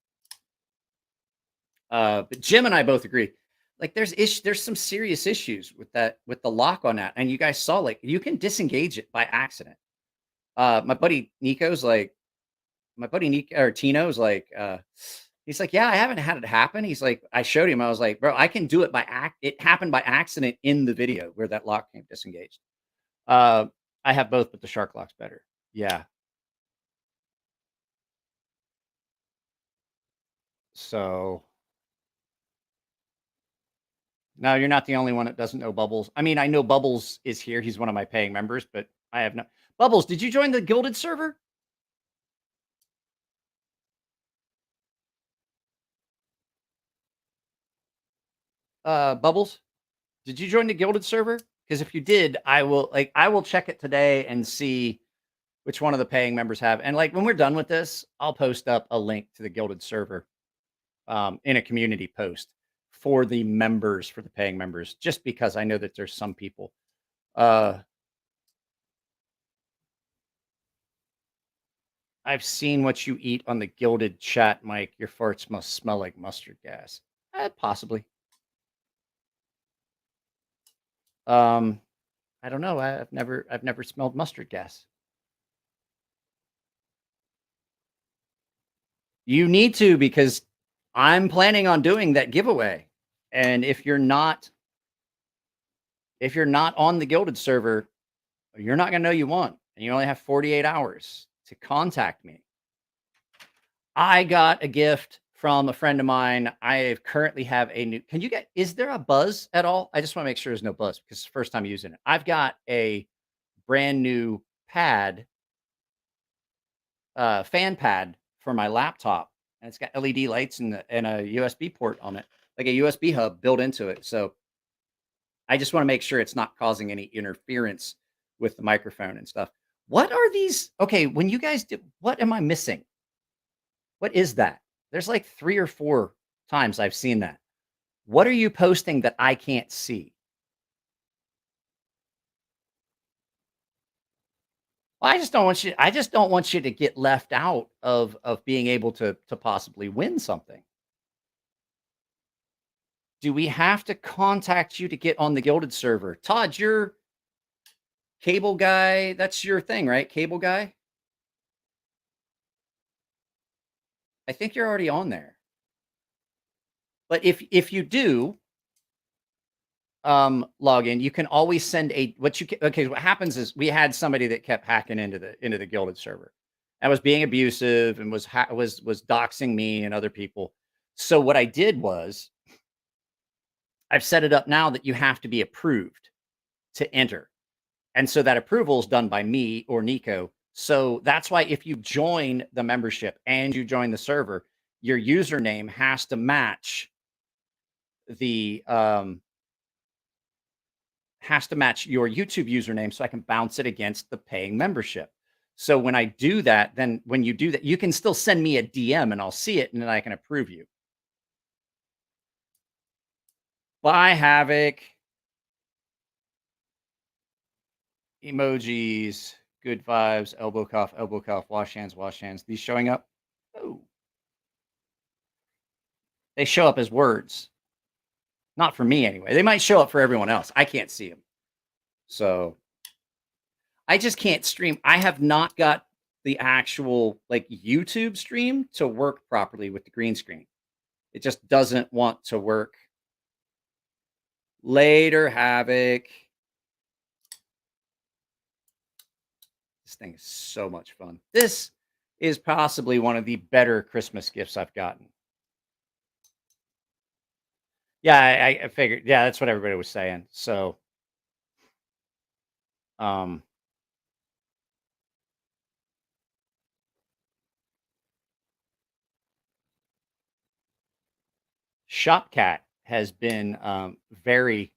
But Jim and I both agree. Like there's some serious issues with the lock on that. And you guys saw, like, you can disengage it by accident. My buddy Tino's like, he's like, yeah, I haven't had it happen. He's like, I showed him, I was like, bro, I can do it it happened by accident in the video where that lock came disengaged. I have both, but the Shark Lock's better. Yeah. So no, you're not the only one that doesn't know Bubbles. I mean, I know Bubbles is here. He's one of my paying members, but I have no. Bubbles, did you join the Gilded server? Bubbles, did you join the Gilded server? Because if you did, I will check it today and see which one of the paying members have. And like when we're done with this, I'll post up a link to the Gilded server in a community post for the members, for the paying members, just because I know that there's some people. I've seen what you eat on the Gilded chat, Mike. Your farts must smell like mustard gas. Possibly. I don't know. I've never smelled mustard gas. You need to, because I'm planning on doing that giveaway. And if you're not on the Gilded server, you're not going to know you won. And you only have 48 hours to contact me. I got a gift from a friend of mine. I currently have a new, is there a buzz at all? I just want to make sure there's no buzz because it's the first time using it. I've got a brand new pad, fan pad for my laptop, and it's got LED lights and a USB port on it, like a USB hub built into it. So I just want to make sure it's not causing any interference with the microphone and stuff. What are these? Okay, when you guys did, what am I missing? What is that? There's like 3 or 4 times I've seen that. What are you posting that I can't see? Well, I just don't want you to get left out of being able to possibly win something. Do we have to contact you to get on the Gilded server? Todd, you're cable guy. That's your thing, right? Cable guy. I think you're already on there. But if you do log in, you can always send what happens is we had somebody that kept hacking into the Gilded server and was being abusive and was doxing me and other people. So what I did was I've set it up now that you have to be approved to enter. And so that approval is done by me or Nico. So that's why if you join the membership and you join the server, your username has to match the has to match your YouTube username so I can bounce it against the paying membership. So when I do that, then when you do that, you can still send me a DM and I'll see it and then I can approve you. Bye, Havoc. Emojis, good vibes, elbow cough, wash hands. These showing up? Oh. They show up as words. Not for me anyway. They might show up for everyone else. I can't see them. So I just can't stream. I have not got the actual like YouTube stream to work properly with the green screen. It just doesn't want to work. Later, Havoc. This thing is so much fun. This is possibly one of the better Christmas gifts I've gotten. Yeah, I figured. Yeah, that's what everybody was saying. So, Shopcat has been very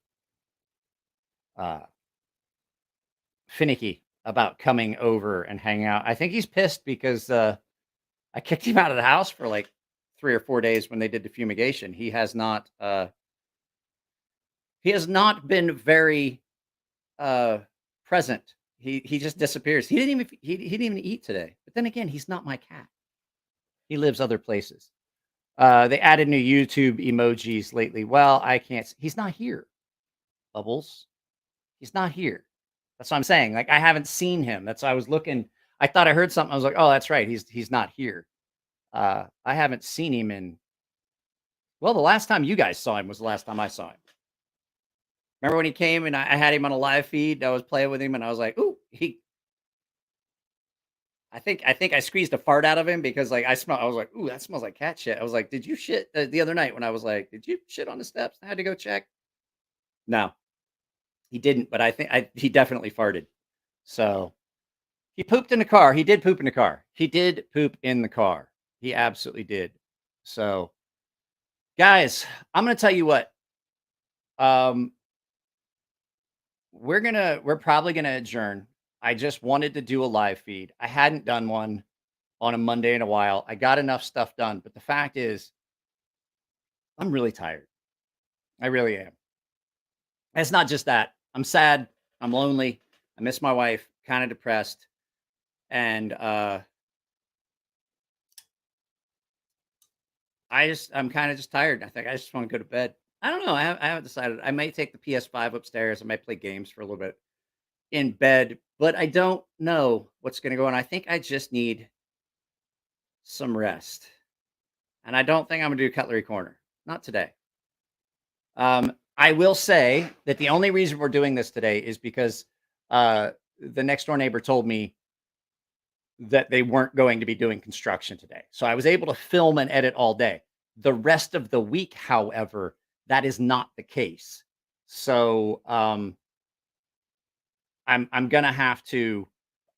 finicky about coming over and hanging out. I think he's pissed because I kicked him out of the house for like 3 or 4 days when they did the fumigation. He has not been very present. He just disappears. He didn't even eat today. But then again, he's not my cat. He lives other places. They added new YouTube emojis lately. Well, I can't. He's not here. Bubbles. He's not here. That's what I'm saying. Like I haven't seen him. That's why I was looking. I thought I heard something. I was like, oh, that's right. He's not here. I haven't seen him in. Well, the last time you guys saw him was the last time I saw him. Remember when he came and I had him on a live feed? I was playing with him and I was like, ooh, I think I squeezed a fart out of him because like I was like, ooh, that smells like cat shit. I was like, did you shit the other night when I was like, did you shit on the steps? I had to go check. No, he didn't, but I think he definitely farted. So he pooped in the car. He did poop in the car. He did poop in the car. He absolutely did. So guys, I'm going to tell you what, we're probably going to adjourn. I just wanted to do a live feed. I hadn't done one on a Monday in a while. I got enough stuff done, but the fact is, I'm really tired. I really am. It's not just that. I'm sad. I'm lonely. I miss my wife. Kind of depressed. And I'm kind of just tired. I think I just want to go to bed. I don't know. I haven't decided. I might take the PS5 upstairs. I might play games for a little bit in bed, but I don't know what's going to go on. I think I just need some rest. And I don't think I'm going to do Cutlery Corner. Not today. I will say that the only reason we're doing this today is because the next door neighbor told me that they weren't going to be doing construction today. So I was able to film and edit all day. The rest of the week, however, that is not the case. So I'm going to have to,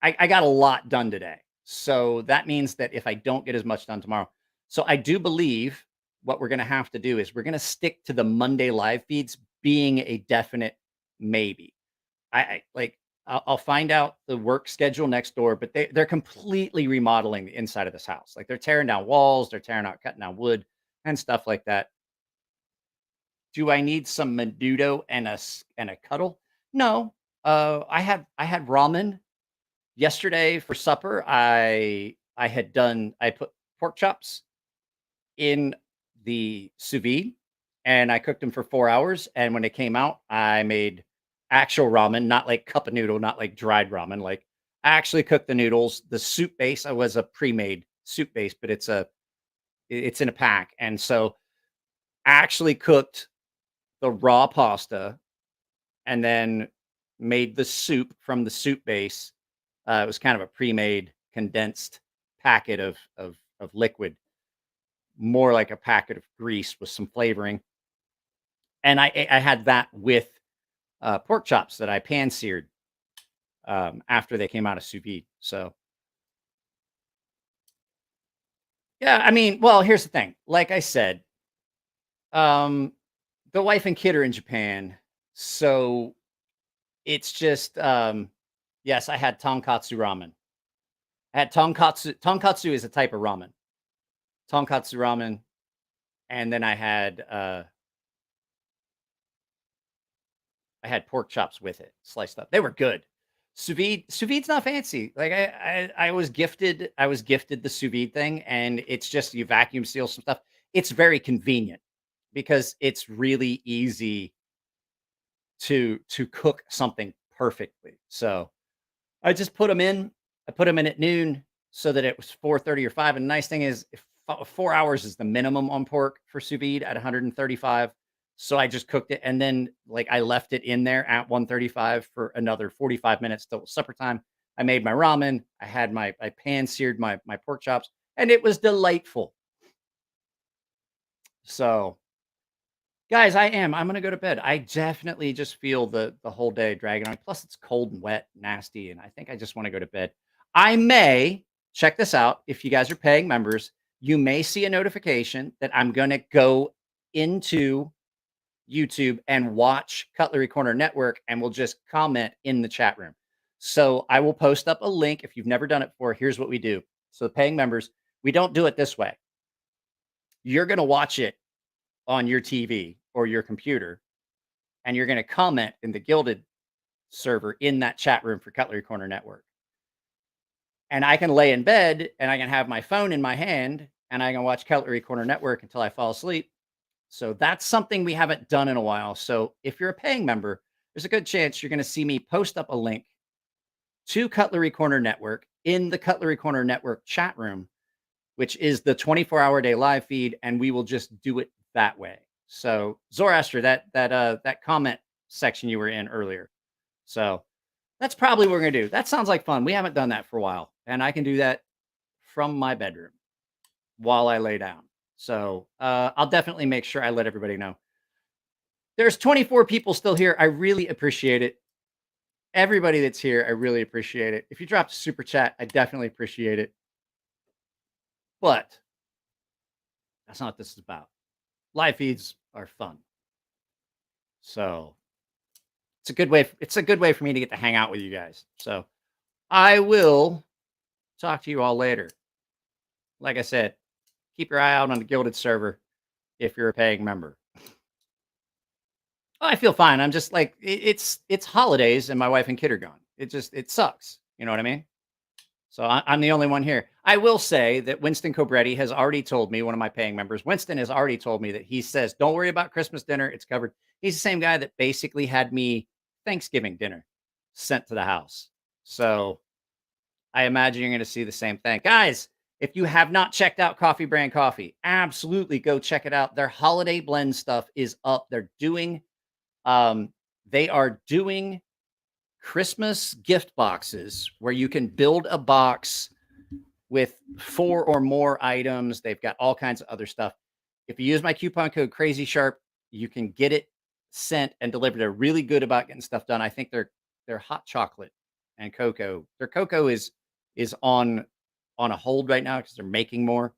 I got a lot done today. So that means that if I don't get as much done tomorrow. So I do believe what we're going to have to do is we're going to stick to the Monday live feeds being a definite maybe. I'll find out the work schedule next door, but they're completely remodeling the inside of this house. Like they're tearing down walls, they're cutting down wood and stuff like that. Do I need some menudo and a cuddle? No. I had ramen yesterday for supper. I put pork chops in the sous vide and I cooked them for 4 hours. And when they came out, I made actual ramen, not like cup of noodle, not like dried ramen. Like I actually cooked the noodles. The soup base, I was a pre-made soup base, but it's in a pack. And so I actually cooked the raw pasta and then made the soup from the soup base. It was kind of a pre-made condensed packet of liquid, more like a packet of grease with some flavoring. And I had that with pork chops that I pan seared after they came out of sous vide. So yeah, I mean, well, here's the thing. Like I said, the wife and kid are in Japan, so it's just yes, I had tonkatsu ramen. I had tonkatsu. Tonkatsu is a type of ramen. Tonkatsu ramen, and then I had pork chops with it, sliced up. They were good. Sous vide's not fancy. Like I was gifted the sous vide thing, and it's just you vacuum seal some stuff. It's very convenient because it's really easy to cook something perfectly. So I just put them in. I put them in at noon so that it was 4:30 or 5. And the nice thing is, if 4 hours is the minimum on pork for sous vide at 135. So I just cooked it, and then like I left it in there at 135 for another 45 minutes till supper time. I made my ramen. I pan seared my pork chops, and it was delightful. So guys, I'm gonna go to bed. I definitely just feel the whole day dragging on. Plus, it's cold and wet, nasty, and I think I just want to go to bed. I may check this out. If you guys are paying members, you may see a notification that I'm gonna go into YouTube and watch Cutlery Corner Network, and we'll just comment in the chat room. So I will post up a link. If you've never done it before, here's what we do. So paying members, we don't do it this way. You're gonna watch it on your TV or your computer, and you're going to comment in the Gilded server in that chat room for Cutlery Corner Network. And I can lay in bed and I can have my phone in my hand and I can watch Cutlery Corner Network until I fall asleep. So that's something we haven't done in a while. So if you're a paying member, there's a good chance you're going to see me post up a link to Cutlery Corner Network in the Cutlery Corner Network chat room, which is the 24-hour day live feed, and we will just do it that way. So Zoroaster, that comment section you were in earlier. So that's probably what we're gonna do. That sounds like fun. We haven't done that for a while, and I can do that from my bedroom while I lay down. So I'll definitely make sure I let everybody know. There's 24 people still here. I really appreciate it. Everybody that's here, I really appreciate it. If you dropped a super chat, I definitely appreciate it. But that's not what this is about. Live feeds are fun. So it's a good way for me to get to hang out with you guys. So I will talk to you all later. Like I said, keep your eye out on the Gilded server if you're a paying member. I feel fine. I'm just like it's holidays and my wife and kid are gone. It sucks. You know what I mean? So I'm the only one here. I will say that Winston Cobretti has already told me, one of my paying members, Winston has already told me that he says, don't worry about Christmas dinner. It's covered. He's the same guy that basically had me Thanksgiving dinner sent to the house. So I imagine you're going to see the same thing. Guys, if you have not checked out Coffee Brand Coffee, absolutely go check it out. Their holiday blend stuff is up. They are doing Christmas gift boxes where you can build a box with 4 or more items. They've got all kinds of other stuff. If you use my coupon code Crazy Sharp, you can get it sent and delivered. They're really good about getting stuff done. I think they're hot chocolate and cocoa. Their cocoa is on a hold right now because they're making more.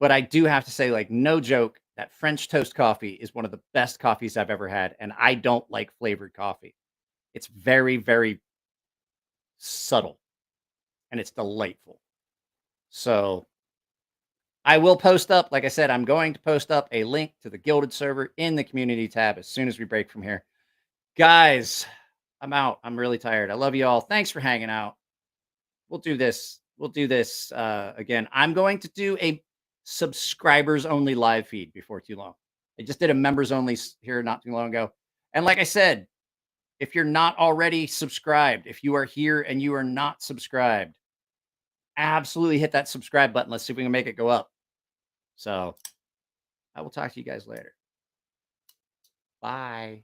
But I do have to say, like, no joke, that French toast coffee is one of the best coffees I've ever had, and I don't like flavored coffee. It's very, very subtle, and it's delightful. So I will post up, like I said, I'm going to post up a link to the Gilded server in the community tab as soon as we break from here. Guys, I'm out. I'm really tired. I love you all. Thanks for hanging out. We'll do this. Again. I'm going to do a subscribers only live feed before too long. I just did a members only here not too long ago. And like I said, if you're not already subscribed, if you are here and you are not subscribed, absolutely hit that subscribe button. Let's see if we can make it go up. So I will talk to you guys later. Bye.